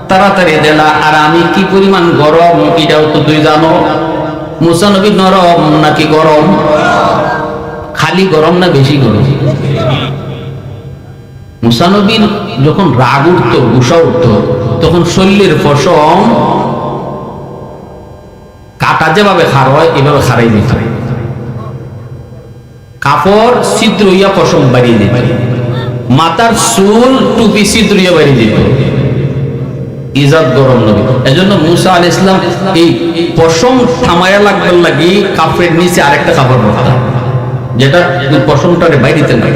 তাড়াতাড়ি দেলা। আর আমি কি পরিমাণ গরম এটাও তো তুই জানো। মুসা নবী নরম নাকি গরম? খালি গরম না বেশি গরম? মুসা নবীর যখন রাগ উঠতো, গুসা উঠতো, তখন শরীরের পশম কাটা যেভাবে খার হয় এভাবে খারাই দিত। কাপড় ছিদ্র হইয়া পশম বাড়িয়ে দিত, মাথার চুল টুপি ছিদ্র হইয়া বাড়িয়ে দিত। ইজাত গরম নবী। এজন্য মুসা আলাইহিস সালাম এই পশম থামায়া লাগবার লাগি কাপড়ের নিচে আরেকটা কাপড় রাখতেন, যেটা পশমটারে বাইরেতে না।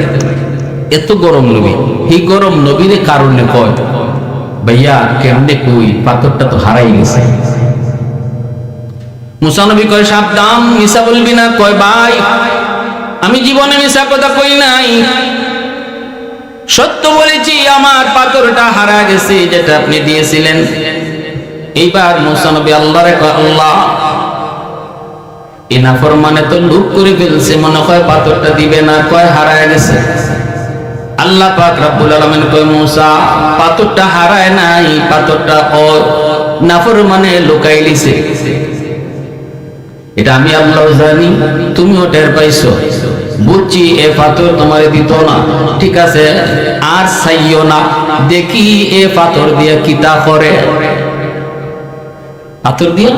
এত গরম নবী। এই গরম নবীর কারণে কয় ভাইয়া কেমনে কই পাথরটা তো হারাই গেছে। মুসা নবী কয় সাবধান, মিছা বলবি না। কয় ভাই আমি জীবনে মিছা কথা কই নাই, সত্য বলেছি, আমার পাথরটা হারা গেছে যেটা আপনি দিয়েছিলেন। এইবার মুসা নবী আল্লাহরে কয় আল্লাহ এই নাফরমানে তো লুপ করে ফেলছে, মনে হয় পাথরটা দিবে না। কয় হারায় গেছে। আল্লাহ পাক রব্বুল আলামিন কয় মুসা পাথরটা হারায় নাই, পাথরটা ও নাফরমানে লুকাই লিছে। এটা আমি আল্লাহ জানি, তুমিও টের পাইছো। বুঝছি এ পাথর তোমার দিত না, ঠিক আছে আর চাইও না, দেখি এ পাথর দিয়ে কিতা করে। পাথর দিয়ে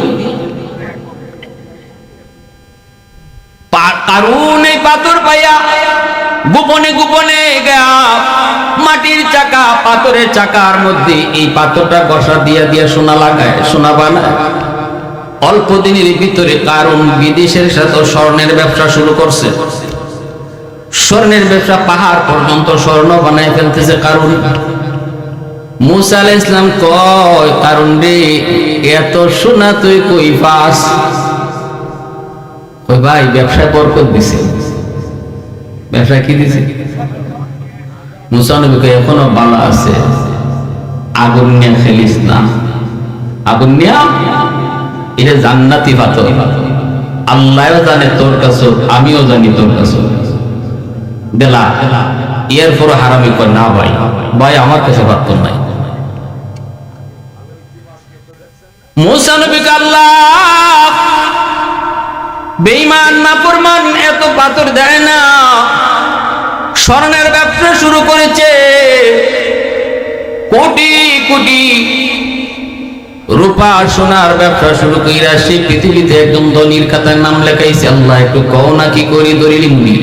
কারণ এই পাথর পাইয়া গোপনে গোপনে মাটির চাকা, পাথরের চাকার মধ্যে এই পাথরটা ঘষা দিয়া দিয়া সোনা লাগায়, সোনা বানায়। অল্প দিনের ভিতরে কারণ বিদেশের সাথে স্বর্ণের ব্যবসা শুরু করছে। স্বর্ণের ব্যবসা, পাহাড় পর্যন্ত স্বর্ণ বানায় ফেলতেছে কারণ। মুসা আলাইহিস সালাম কয় কারণ রে এত সোনা তুই কই পাস? কই ভাই ব্যবসায় বরকত দিছে। ব্যবসা কি দিছে? মুসা নবী কয় এখনো বালা আছে, আগুন নিয়ে খেলিস না। আগুন নিয়ে এটা জান্নাতি পাথর, আল্লাহও জানে তোর কাছে, আমিও জানি তোর কাছে। দেলা এরপরও হারামি কর না ভাই, ভাই আমার কাছে পাথর নাই। মুসা নবী আল্লাহ বেঈমান নাফরমান এত পাথর দেয় না, স্বর্ণের ব্যবসা শুরু করেছে, কোটি কোটি রূপা সোনার ব্যবসা শুরু কইরা সে পৃথিবীতে একদম ধনীর খাতায় নাম লেখাইছে। আল্লাহ একটু কও না কি করি দলিল মুনি?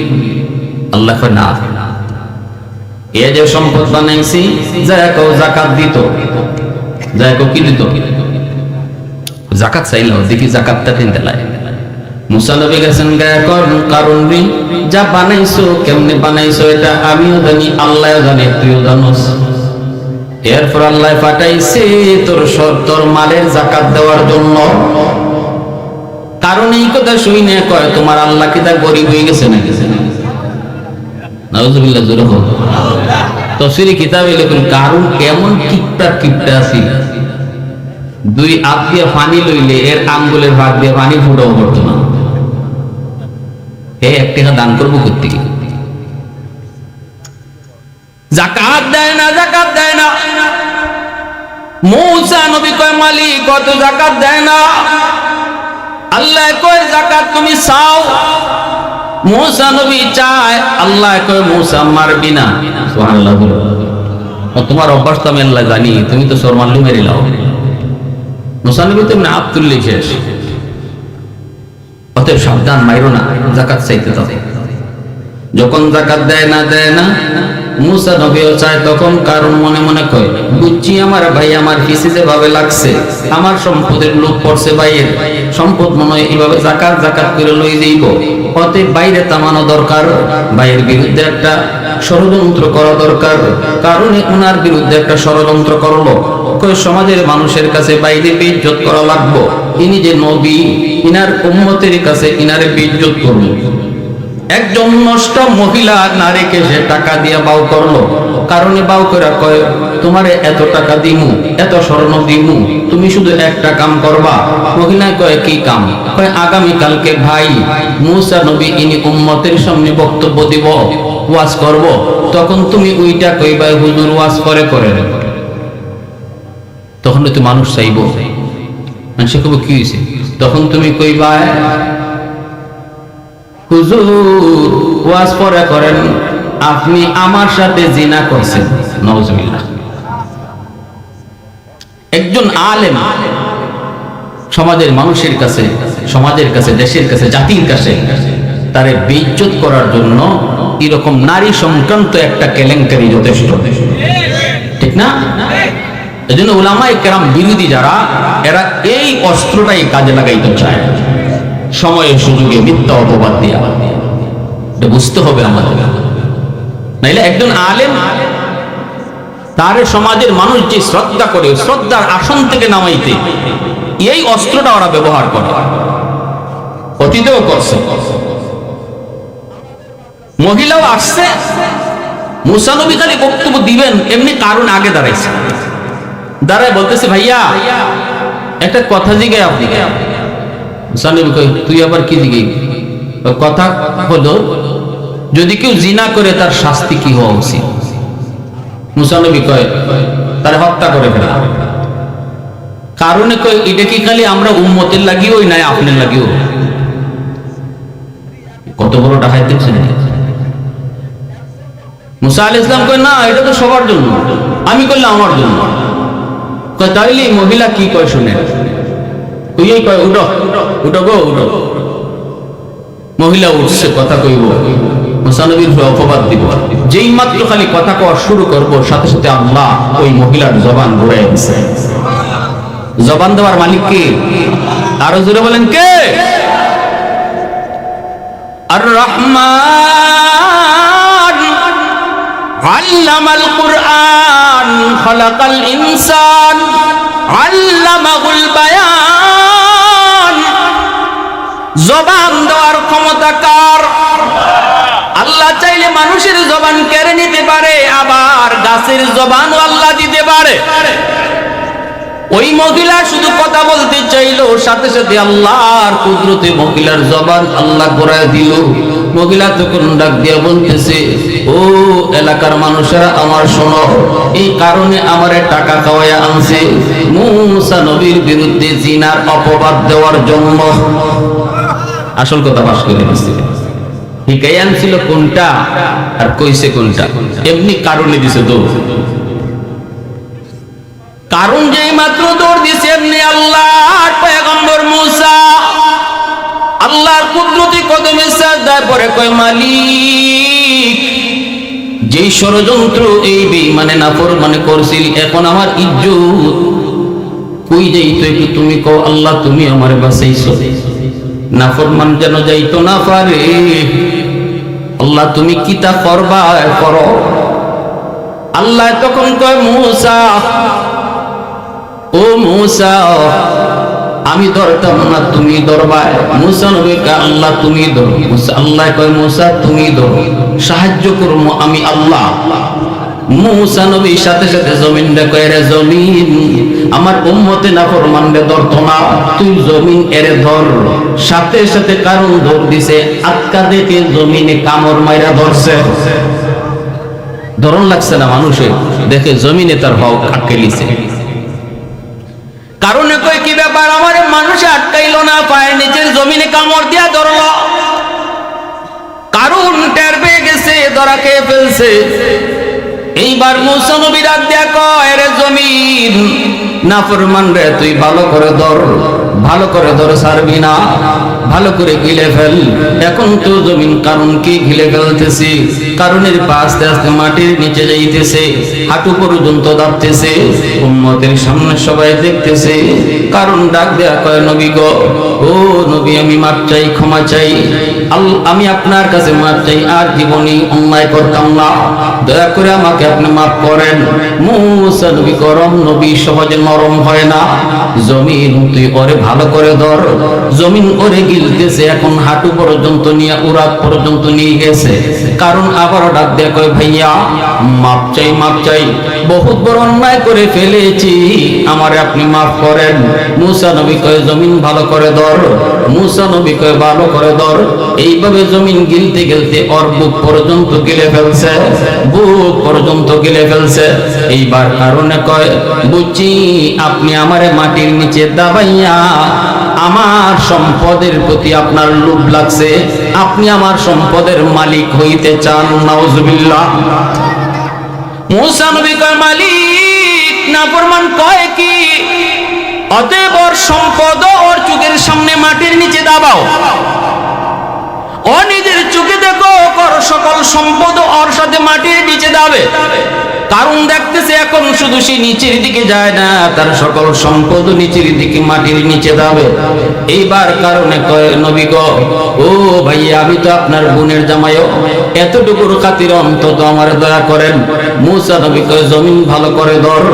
আল্লাহ কয় না, এ যে সম্পদ বানাইছি যায়া কও যাকাত দিত, যায়া কও কি দিত? যাকাত চাইলো, দেখি যাকাতটা দিন দেলায়। মুসা নবী গেছেন গায়ে কারণ যা বানাইছো কেমনে বানাইছো এটা আমিও জানি, আল্লাহও জানে, তুইও জানোস। এরপর আল্লাহ পাঠাইছে তোর মালের যাকাত দেওয়ার জন্য। কারণ এই কথা শুনে কয় তোমার আল্লাহ কি তা গরিব হয়ে গেছে নাকি? নাউজুবিল্লাহ, জোরে হোক। তাফসীরে কিতাবে লেখেন কারণ এমন কিপটা আছে, দুই হাত দিয়ে পানি লইলে এর আঙ্গুলের ভাগ দিয়ে পানি ফুটাও করতো না। এক টাকা দান করবো করতে গিয়ে যাকাত দেয় না, যাকাত দেয় না। মুসা নবী কয় মালিক কত যাকাত দেয় না। আল্লাহ কয় যাকাত তুমি চাও। মুসা নবী চায়, আল্লাহ কয় মুসা মারবি না। সুবহানাল্লাহ। তোমার অভ্যাস তো আমি আল্লাহ জানি, তুমি তো সর মারলু মেরে লাও। মুসা নবী তো এমনি হাত তুললেই শেষ। অতএব সাবধান, মাইরো না, যাকাত চাইতে হবে। যখন যাকাত দেয় না মুসা নবীও চায়, তখন কারণ মনে মনে কয় বুঝছি আমার ভাই আমার পিছে যেভাবে লাগছে, আমার সম্পদের লোক পড়ছে, ভাইয়ের সম্পদ মনে হয় এইভাবে জাকাত করে লই যাইব। অতএব বাইরে তামানো দরকার, ভাইয়ের বিরুদ্ধে একটা ষড়যন্ত্র করা দরকার। কারণে উনার বিরুদ্ধে একটা ষড়যন্ত্র করলো, কই সমাজের মানুষের কাছে বাইরে বেইজ্জত করা লাগবো, ইনি যে নবী, ইনার উম্মতের কাছে ইনারে বেইজ্জত করলো। একজন নষ্ট মহিলা নারীকে সে টাকা দিয়ে বাউ করলো, কারণে বাউ করে কয় তোমারে এত টাকা দিমু, এত স্বর্ণ দিমু, তুমি শুধু একটা কাম করবা। মহিলা কয় কি কাম? কয় আগামী কালকে ভাই মুসা নবী ইনি উম্মতের সামনে বক্তব্য দিব, ওয়াজ করব, তখন তুমি ওইটা কইবা হুজুর ওয়াজ করে করে। তখন তো মানুষ চাইব, মানুষে কব কি হয়েছে? তখন তুমি কইবা হুজুর ওয়াজ পরে করেন, আপনি আমার সাথে জিনা করছেন। নাউজুবিল্লাহ। একজন আলেম সমাজের মানুষের কাছে, সমাজের কাছে, দেশের কাছে, জাতির কাছে তারে বেইজ্জত করার জন্য এরকম নারী সংক্রান্ত একটা কেলেঙ্কারি যথেষ্ট, ঠিক না? এজন্য উলামায়ে কেরাম বিরোধী যারা, এরা এই অস্ত্রটাই কাজে লাগাইতে চায়, সময়ের সুযোগে মিথ্যা অপবাদ দিয়া। এটা বুঝতে হবে আমাদের, নাইলে একজন আলেম তার সমাজের মানুষ যে শ্রদ্ধা করে, শ্রদ্ধার আসন থেকে নামাইতে এই অস্ত্রটা ওরা ব্যবহার করে, অতীতেও করছে। মহিলাও আসছে, মুসা নবী খালি বক্তব্য দিবেন এমনি কারণ আগে দাঁড়াইছে, দাঁড়ায় বলতেছে ভাইয়া একটা কথা জিজ্ঞাসা আপনি। মুসা নবী কই তুই আবার কি জিজ্ঞাসা? কথা হলো যদি কেউ জিনা করে তার শাস্তি কি হওয়া উচিত? মুসা নবী কয় তার হত্যা করে ফেলা। কারণে কয় এটা কি খালি আমরা উম্মতের লাগিও নাই আপনার লাগিও? কত বড় ডাকাত দেখছেন? মুসা আলাইহিস সালাম কয় না, এটা তো সবার জন্য, আমি করলে আমার জন্য। কয় তাইলে মহিলা কি কয় শুনে? ওই কয় উঠো উঠো গো উঠো। মহিলা উঠছে, কথা কইব, মুসা নবীর অপবাদ দিব। যেই মাত্র খালি কথা কওয়া শুরু করব, সাথে সাথে আল্লাহ ওই মহিলার জবান ঘুরাই দিছে। জবান দেওয়ার মালিক কে? আরো জোরে বলেন কে? আর রহমান আল্লামাল কুরআন খালাকাল ইনসান আল্লামাহুল বায়ান। জবান দেওয়ার ক্ষমতা কার? আল্লাহ চাইলে মানুষের জবান কেড়ে নিতে পারে, আবার গাছের জবানও আল্লাহ দিতে পারে। ওই মহিলা শুধু কথা বলতে চাইলো, সাথে সাথে আল্লাহর কুদরতে মহিলার জবান আল্লাহ ঘোরায় দিল। মহিলা তখন ডাক দিয়া বলতেছে, ও এলাকার মানুষেরা আমার শোনো, এই কারণে আমারে টাকা খাওয়াইয়া আনছে মুসা নবীর বিরুদ্ধে জিনার অপবাদ দেওয়ার জন্য। আসল কথা পাশ করে দিচ্ছে, হিকাই আনছিল কোনটা আর কইছে কোনটা, এমনি কারণে দিছে দৌড়। কারণ যেই মাত্র দৌড় দিছে, এমনি আল্লাহর পয়গম্বর মুসা আল্লাহর কুদরতি কদমে সাজদা পড়ে কয় মালিক, যেই ষড়যন্ত্র এই বেঈমানে নাফরমানি করছিল, এখন আমার ইজ্জত কই যাইতো একটু তুমি কও আল্লাহ, তুমি আমারে বাঁচাইছো, নাফরমান যেন যাইতো না পারে। আল্লাহ তুমি কি তা করবা করো। আল্লাহ তখন কয় মুসা, ও মুসা আমি ধরতাম না, তুমি ধরবা। মুসা নবী কয় আল্লাহ তুমি ধরো। আল্লাহ কয় মুসা তুমি ধরো, সাহায্য করবো আমি আল্লাহ। মুসা নবীর সাথে সাথে জমিন রে কয় রে জমিন, আমার উম্মতে নাফরমানরে ধরতো না, তুই জমিন এরে ধর। সাথে সাথে কারণ ধর দিছে, আটকা দেখে জমিনে কামড় মাইরা ধরছে। ধরন লাগছে না মানুষে, দেখে জমিনে তার হক আটকাইছে। কারণে কই কি ব্যাপার, আমার মানুষে আটকাইলো না, পায়ের নিচের জমিনে কামড় দিয়া ধরলো। কারণ টের পেয়ে গেছে, ধরা খেয়ে ফেলছে। এইবার মুসা নবী ডাক দিয়া কয় রে জমিন, নাফরমান রে তুই ভালো করে ধর, ভালো করে ধর, ছাড়বি না। ভালো করে গিলে ফেল। এখন তো জমিন কারণকে গিলে ফেলতেছে, কারণের পা আস্তে আস্তে মাটির নিচে যাইতেছে, হাঁটু পর্যন্ত দাবতেছে। উম্মতের সামনে সবাই দেখতেছে। কারণ ডাক দেয়া কয়, নবী গো, ও নবী, আমি মাপ চাই, ক্ষমা চাই, আমি আপনার কাছে মাপ চাই, আর জীবনে অন্যায় করতাম না, দয়া করে আমাকে আপনি মাফ করেন। মূসা নবী গরম নবী, সহজে নরম হয় না। জমিন তুই ওরে ভালো করে ধর। জমিন ওরে গিলতেছে, এখন হাঁটু পর্যন্ত নিয়ে উরাত পর্যন্ত নিয়ে গেছে। কারণ আবারও ডাক দেয়া কয়, ভাইয়া মাপ চাই, মাপ চাই, বহুত বড় অন্যায় করে ফেলেছি, আমারে আপনি মাফ করেন। মূসা নবী কয়, জমিন ভালো করে ধর। মূসা নবী কয়, ভালো করে ধর। এইভাবে জমিন গিলতে গিলতে ওর বুক পর্যন্ত গিলে ফেলছে, বুক পর্যন্ত গিলে ফেলছে। এইবার কারণে কয়, বুঝছি আপনি আমারে মাটির নিচে দাবাইয়া আমার সম্পদের প্রতি আপনার লোভ লাগছে, আপনি আমার সম্পদের মালিক হইতে চান। নাউজুবিল্লাহ। মূসা নবী কয়, মালিক নাফরমান কয় কি? অতএব ওর সম্পদ ওর চোখের সামনে মাটির নিচে দাবাও, ও নিজের চোখে দেখো ওর সকল সম্পদ ওর সাথে মাটির নিচে দাবে। কারণ দেখতেছে এখন শুধু সে নিচের দিকে যায় না, তার সকল সম্পদ নিচের দিকে মাটির নিচে যাবে। এইবার কারণে কয়, নবী গো, ও ভাই, আমি তো আপনার বোনের জামাইও, এতটুকুর খাতির অন্তত আমার দয়া করেন। মূসা নবী কয়, জমিন ভালো করে ধর,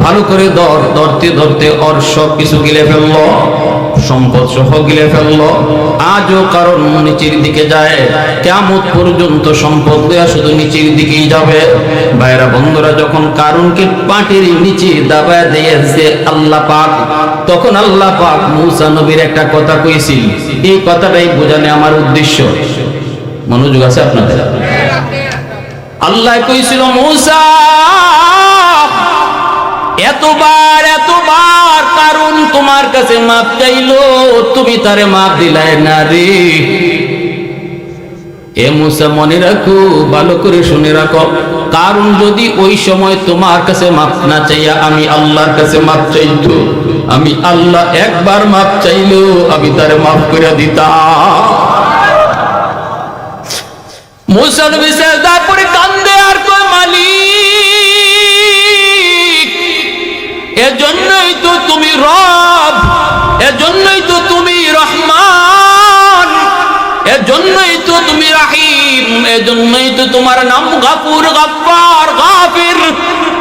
ভালো করে ধর। ধরতে ধরতে ওর সব কিছু গিলে ফেললো, সম্পদ সহ গিলে ফেললো। আজও কারণ নিচের দিকে যায়, কিয়ামত পর্যন্ত সম্পদ দেয়া শুধু নিচের দিকেই যাবে। ভাইরা বন্ধুরা, যখন কারণকে পাটির নিচে দাবায় দিয়েছে আল্লাহ পাক, তখন আল্লাহ পাক মূসা নবীর একটা কথা কইছিল। এই কথাটাই বোঝানো আমার উদ্দেশ্য। মনোযোগ আছে আপনাদের? আল্লাহ কইছিল, মূসা এতবার এতবার কারণ তোমার কাছে মাপ চাইলো, তুমি তারে মাপ দিলাই না রে। এ মূসা, মনে রাখো, ভালো করে শুনে রাখো, কারণ যদি ওই সময় তোমার কাছে মাপ না চাইয়া আমি আল্লাহর কাছে মাপ চাইতো, আমি আল্লাহ একবার মাপ চাইলো আমি তারে মাফ করে দিতাম। মূসা নবী সিজদা করে কান্দে আর কয়, মালিক, এজন্যই তো তুমি রব, এজন্যই তো তুমি রহমান, এজন্যই তো তুমি রাহিম, এজন্যই তো তোমার নাম গাফুর, গাফফার, গাফির।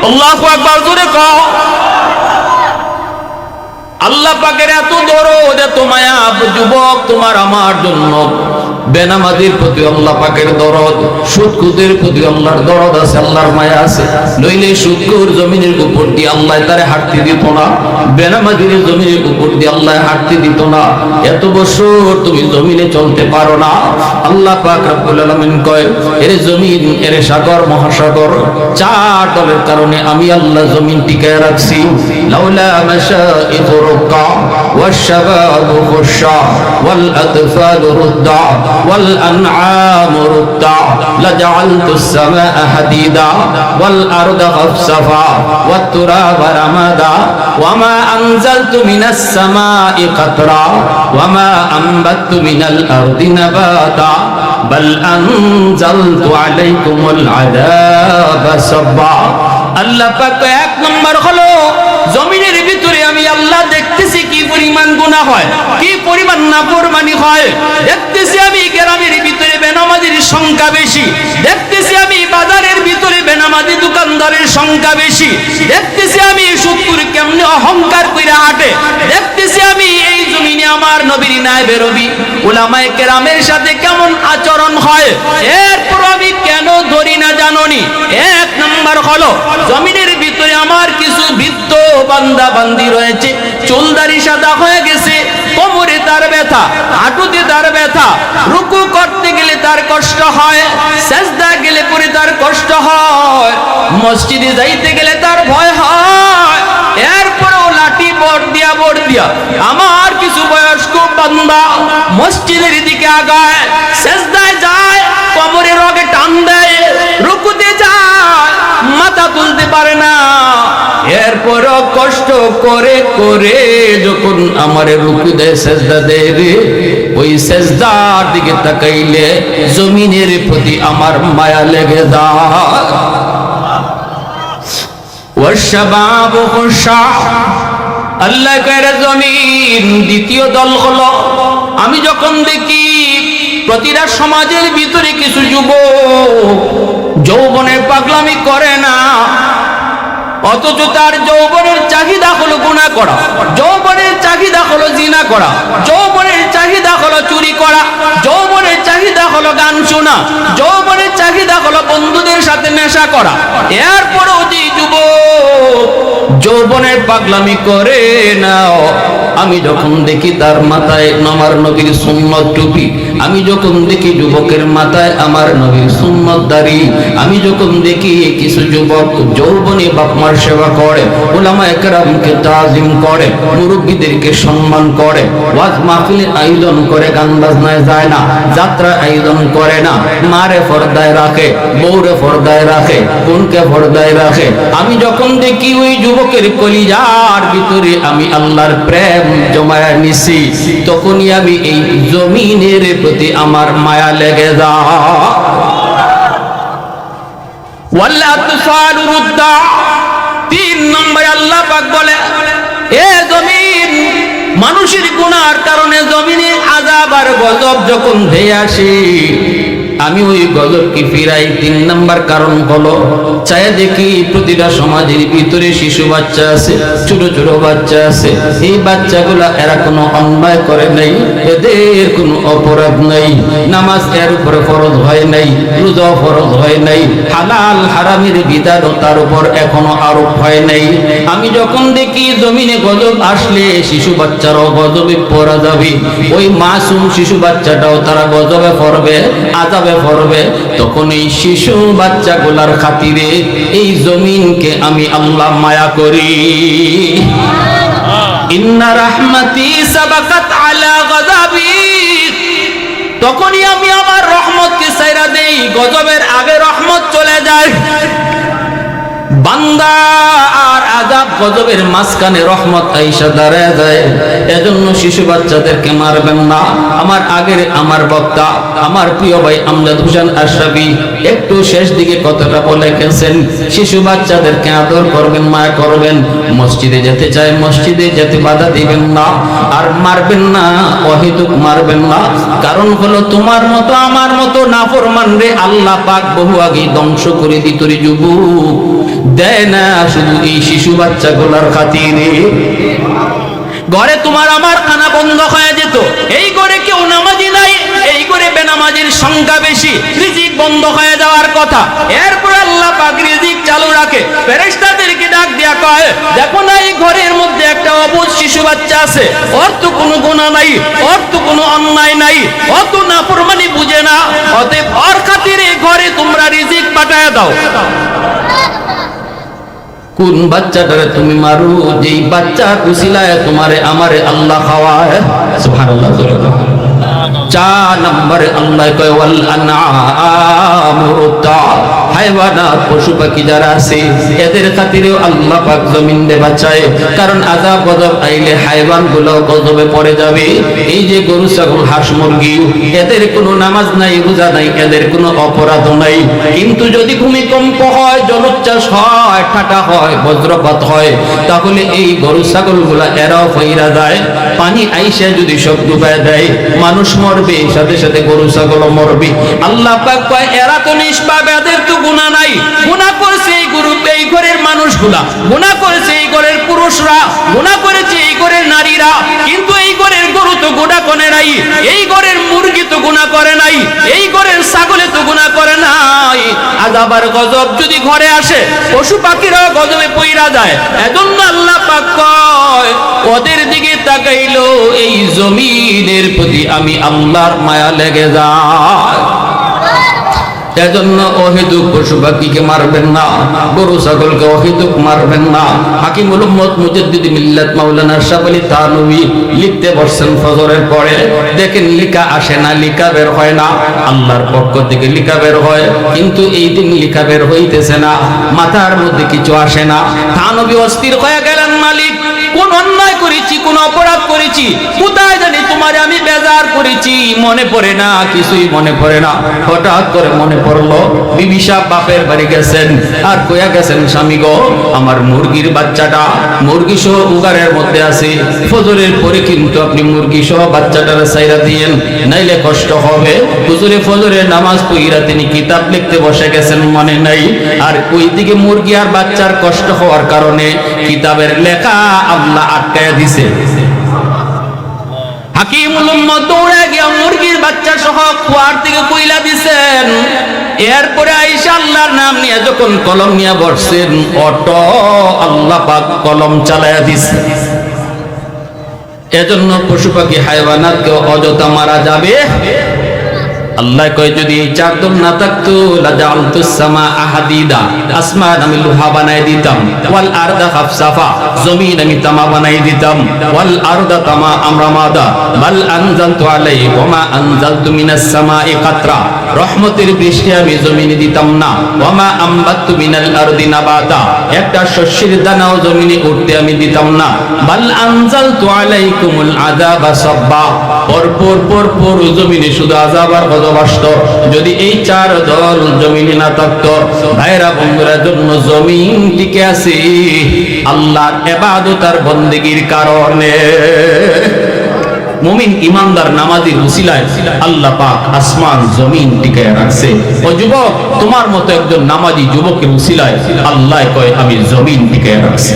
আল্লাহু আকবার, জোরে কও। আল্লাহ পাকের এত দরদ, এত মায়া, যুবক তোমার আমার জন্য। বেনামাজির প্রতি আল্লাহ পাকের দরদ, সুদখোরের প্রতি আল্লাহর দরদ আছে, আল্লাহর মায়া আছে। নইলে সুদখোর জমিনের উপর দিয়ে আল্লাহ তারে হাঁটতে দিত না, বেনামাজির জমিনের উপর দিয়ে আল্লাহ হাঁটতে দিত না। এত বছর তুমি জমিনে চলতে পারো না। আল্লাহ পাক রব্বুল আলামিন কয়, এরে জমিন, এরে সাগর, মহাসাগর, চার দলের কারণে আমি আল্লাহ জমিন টিকায় রাখছি। লাউলা মাশাইখু রুক্কা ওয়াশ-শাবাবু খুশা ওয়াল আতফালু রুদ্দা ওয়াল আনআমু রুদ্দা লাজআলতুস সামাআ হাদিদা ওয়াল আরদা খাফসাফা ওয়াত তুরাবা রামাদা ওয়ামা আনজালতু মিনাস সামাই কাতরা ওয়ামা আনবাততু মিনাল আরদি নাবাতা বাল আনজালতু আলাইকুমুল আযাবা সাব্বা। আল্লাহ পাক এক নম্বর হলো, জমিনের ভিতরে আমি আল্লাহ দেখতেছি কি পরিমাণ গুনাহ হয়, কি পরিমাণ নাফরমানি হয়। দেখতেছি আমি গ্রামের ভিতরে বেনামাজির সংখ্যা বেশি, দেখতেছি আমি বাজারের ভিতরে বেনামাজি দোকানদারের সংখ্যা বেশি, দেখতেছি আমি সুদখোর কেমনে অহংকার কইরা হাঁটে, দেখতেছি আমি এই জমিনে আমার নবীর নায়েবে রবি উলামায়ে কেরামের সাথে কেমন আচরণ হয়। এরপর আমি কেন ধরি না জানোনি? এক নম্বর হলো, জমিনের ভিতরে আমার কিছু বৃদ্ধ বান্দা বান্দি রয়েছে, চুলদারি সাদা হয়ে গেছে, কোমরে তার ব্যথা, হাঁটুতে তার ব্যথা, রুকু করতে গেলে তার কষ্ট হয়, সিজদা গেলে পরে তার কষ্ট হয়, মসজিদে যাইতে গেলে তার ভয় হয়। এরপরেও লাঠি বড় দিয়া আমার কিছু বয়স্ক বান্দা মসজিদের দিকে আগায়, সিজদায় যায়, কোমরে রগে টান দেয়, রুকুতে যায়, মাথা তুলতে পারে না। এরপরও কষ্ট করে করে যখন আমার রুকু দেয় সেজদা দেয় রে, ওই সেজদার দিকে তাকাইলে জমিনের প্রতি আমার মায়া লেগে যায়। ওয়াশবাবু খুশা, আল্লাহ কয় জমিন দ্বিতীয় দল হলো, আমি যখন দেখি প্রতিটা সমাজের ভিতরে কিছু যুবক যৌবনের পাগলামি করে না, অথচ তার যৌবনের চাহিদা হলো গুনাহ করা, যৌবনের চাহিদা হলো জিনা করা, যৌবনের চাহিদা হলো চুরি করা, যৌবনের চাহিদা হলো গান শোনা, যৌবনের চাহিদা হলো বন্ধুদের সাথে নেশা করা। এরপরও যে যুবক যৌবনের পাগলামি করে না, আমি যখন দেখি তার মাথায় আমার নবীর সুন্নত টুপি, আমি যখন দেখি যুবকের মাথায় আমার নবীর সুন্নত দাড়ি, আমি যখন দেখি কিছু যুবক যৌবনে বাপ মার সেবা করে, উলামায়ে কেরামকে তাজিম করে, মুরব্বীদেরকে সম্মান করে, ওয়াজ মাহফিলের আয়োজন করে, গান বাজনায় যায় না, যাত্রা আয়োজন করে না, মারে পর্দায় রাখে, বউরে পর্দায় রাখে, বোনকে পর্দায় রাখে, আমি যখন দেখি ওই যুবকের কলিজার ভিতরে আমি আল্লাহর প্রেম জমায়া নিছি, তখনই আমি এই জমিনের প্রতি আমার মায়া লেগে যায়। ওয়াল্লা তুসালু রুদ্দা, 3 নম্বরে আল্লাহ পাক বলে, এ জমিন, মানুষের গুনার কারণে জমিনে আযাব আর গজব যখন ধেয়ে আসে, আমি ওই গজবকে ফিরাই। 3 নম্বর কারণ হলো, চাই দেখি প্রতিটা সমাজের ভিতরে শিশু বাচ্চা আছে, ছোট ছোট বাচ্চা আছে, এই বাচ্চাগুলা এরা কোনো অন্যায় করে নাই, এদের কোনো অপরাধ নাই, নামাজ এর উপরে ফরজ হয় নাই, রোজা ফরজ হয় নাই, হালাল হারামের বিধানও তার উপর এখনো আরোপ হয় নাই। আমি যখন দেখি জমিনে গজব আসলে শিশু বাচ্চারাও গজবে পড়া যাবে, ওই মাসুম শিশু বাচ্চাটাও তারা গজবে পড়বে, আযাবে পড়বে, তখন এই শিশু বাচ্চাগুলার খাতিরে এই জমিনকে আমি আল্লাহ মায়া করি। ইন্না রাহমাতি সাবাকাত আলা গাযাবি, তখনই আমি আমার রহমতকে ছাইরা দেই, গজবের আগে রহমত চলে যায়। বান্দা আর আযাব গজবের মাঝখানে রহমত আইসা দাঁড়ায় যায়। এজন্য শিশু বাচ্চাদেরকে মারবেন না। আমার বক্তা, আমার প্রিয় ভাই আমজাদ হোসেন আশরাফি একটু শেষ দিকে কথাটা বলে গেছেন, শিশু বাচ্চাদেরকে আদর করবেন, মায়া করবেন, মসজিদে যেতে চায় মসজিদে যেতে বাধা দিবেন না, আর মারবেন না, অহেতুক মারবেন না। কারণ হলো তোমার মতো আমার মতো নাফরমান রে আল্লাহ পাক বহু আগে ধ্বংস করে দিত রে যুবক, দেয় না শুধু এই শিশু বাচ্চাগুলার খাতিরে। ঘরে তোমার আমার খানা বন্ধ হয়ে যেত, এই ঘরে কেউ নামাজি নাই, এই ঘরে বেনামাজির সংখ্যা বেশি, রিজিক বন্ধ হয়ে যাওয়ার কথা। এরপর আল্লাহ পাক রিজিক চালু রাখে, ফেরেশতাদেরকে ডাক দিয়া কয়, দেখো না এই ঘরের মধ্যে একটা অবুঝ শিশু বাচ্চা আছে, ওর তো কোনো গুনাহ নাই, ওর তো কোনো অন্যায় নাই, ও তো নাফরমানি বুঝে না, অতএব ওর খাতিরে ঘরে তোমরা রিজিক পাঠায় দাও। কোন বাচ্চাটারে তুমি মারো, যেই বাচ্চা কুশিলায় তোমারে আমারে আল্লাহ খাওয়ায়। সুবহানাল্লাহ। 4 নম্বরে আল্লাহ কয় ওয়াল আনআমুতা, হায়ওয়ানাত পশু পাখি যারা আছে এদের খাতিরেও আল্লাহ পাক জমিন দে বাঁচায়। কারণ আযাব গজব আইলে হায়ওয়ান গুলো গজবে পড়ে যাবে। এই যে গরু ছাগল হাঁস মুরগি, এদের কোনো নামাজ নাই, রোজা নাই, এদের কোনো অপরাধ নাই, কিন্তু যদি ভূমিকম্প হয়, জলোচ্ছ্বাস হয়, ঠাটা হয়, বজ্রপাত হয়, তাহলে এই গরু ছাগল গুলা এরাও ফইরা যায়। পানি আইসা যদি সব ডুবায় দেয়, মানুষ মরবে, সাথে সাথে গরু ছাগল মরবে। আল্লাহ পাক কয় এরা তো নিষ্পাপ, এদের তো গুনাহ নাই। গুনাহ করেছে এই গরু, এই ঘরের মানুষগুলা, গুনাহ করেছে এই ঘরের পুরুষরা, গুনাহ করেছে এই ঘরের নারীরা, কিন্তু এই ঘরের গরু তো গুনাহ করে নাই, এই ঘরের মুরগি তো গুনাহ করে নাই, এই ঘরের ছাগলে তো গুনাহ করে নাই। আযাব আর গজব যদি ঘরে আসে, পশু পাখিরাও গজবে পইরা যায়। এজন্য আল্লাহ পাক কয় ওদের দিকে তাকাইলো এই জমিনের প্রতি আমি আল্লাহর মায়া লেগে যায়। এজন্য অহেতুক পশু পাখিকে মারবেন না, গরু ছাগলকে অহেতুক মারবেন না। হাকিমুল উম্মত মুজাদ্দিদ মিল্লাত মাওলানা আশরাফ আলী থানভী লিখতে বসছেন ফজরের পরে, দেখেন লিখা আসে না, লিখা বের হয় না। আল্লাহর পক্ষ থেকে লিখা বের হয়, কিন্তু এই দিন লিখা বের হইতেছে না, মাথার মধ্যে কিছু আসে না। থানভী অস্থির হয়ে গেলেন, মালিক কোন অন্যায় করেছি, কোন অপরাধ করেছি, কোথায় জানি তোমারে আমি বেজার করেছি, মনে পড়ে না, কিছুই মনে পড়ে না। হঠাৎ করে মনে পড়লো বিবি সাহেব বাপের বাড়ি গেছেন, আর কইয়া গেছেন, স্বামী গো, আমার মুরগির বাচ্চাটা মুরগি সহ উগারের মধ্যে আছে, ফজরের পরে কিন্তু আপনি মুরগি সহ বাচ্চাটার সাইরা দিয়েন, নাইলে কষ্ট হবে। হুজুরে ফজরের নামাজ পড়িয়া তিনি কিতাব লিখতে বসে গেছেন, মনে নাই। আর ওইদিকে মুরগি আর বাচ্চার কষ্ট হওয়ার কারণে কিতাবের লেখা আল্লাহ আটকায়া দিছে। হাকিমুল উম্মত দৌড়ে গিয়া মুরগির বাচ্চা সহ কুয়ার থেকে কইলা দিছেন। এরপরে আয়েশা আল্লাহর নাম নিয়ে যখন কলম নিয়ে বসছেন, অটো আল্লাহ পাক কলম চালায়া দিছে। এজন্য পশু পাখি হায়ওয়ানাতকে অযথা মারা যাবে। আল্লাহ কয়, যদি এই চারজন না থাকতো লাজালতুস সামা আহাদিদা, আসমান আমি লোহা বানাই দিতাম, ওয়াল আরদা খাফসাফা, জমিন আমি তামা বানাই দিতাম, ওয়াল আরদা তামা আমরামাদা, বাল আনজালতু আলাইহি ওয়া মা আনজালতু মিনাস সামাই কাতরা, রহমতের বৃষ্টি আমি জমিনে দিতাম না, ওয়া মা আমবাতু মিনাল আরদি নাবাতা, একটা শস্যের দানাও জমিনে উঠতে আমি দিতাম না, বাল আনজালতু আলাইকুমুল আযাবা সাব্বা, পরপর জমিনে শুধু আযাব আর গজব আসতো। যদি এই চার দল জমিনে না থাকতো, ভাইরা বন্ধুরা, জন্য জমিন টিকে আছে আল্লাহর ইবাদত আর বন্দেগীর কারণে। মুমিন ইমানদার নামাজীর উসিলায় আল্লাহ পাক আসমান জমিন টিকে রাখছে। ও যুবক, তোমার মতো একজন নামাজি যুবকের উসিলায় আল্লাহ কয় আমি জমিন টিকে রাখছি।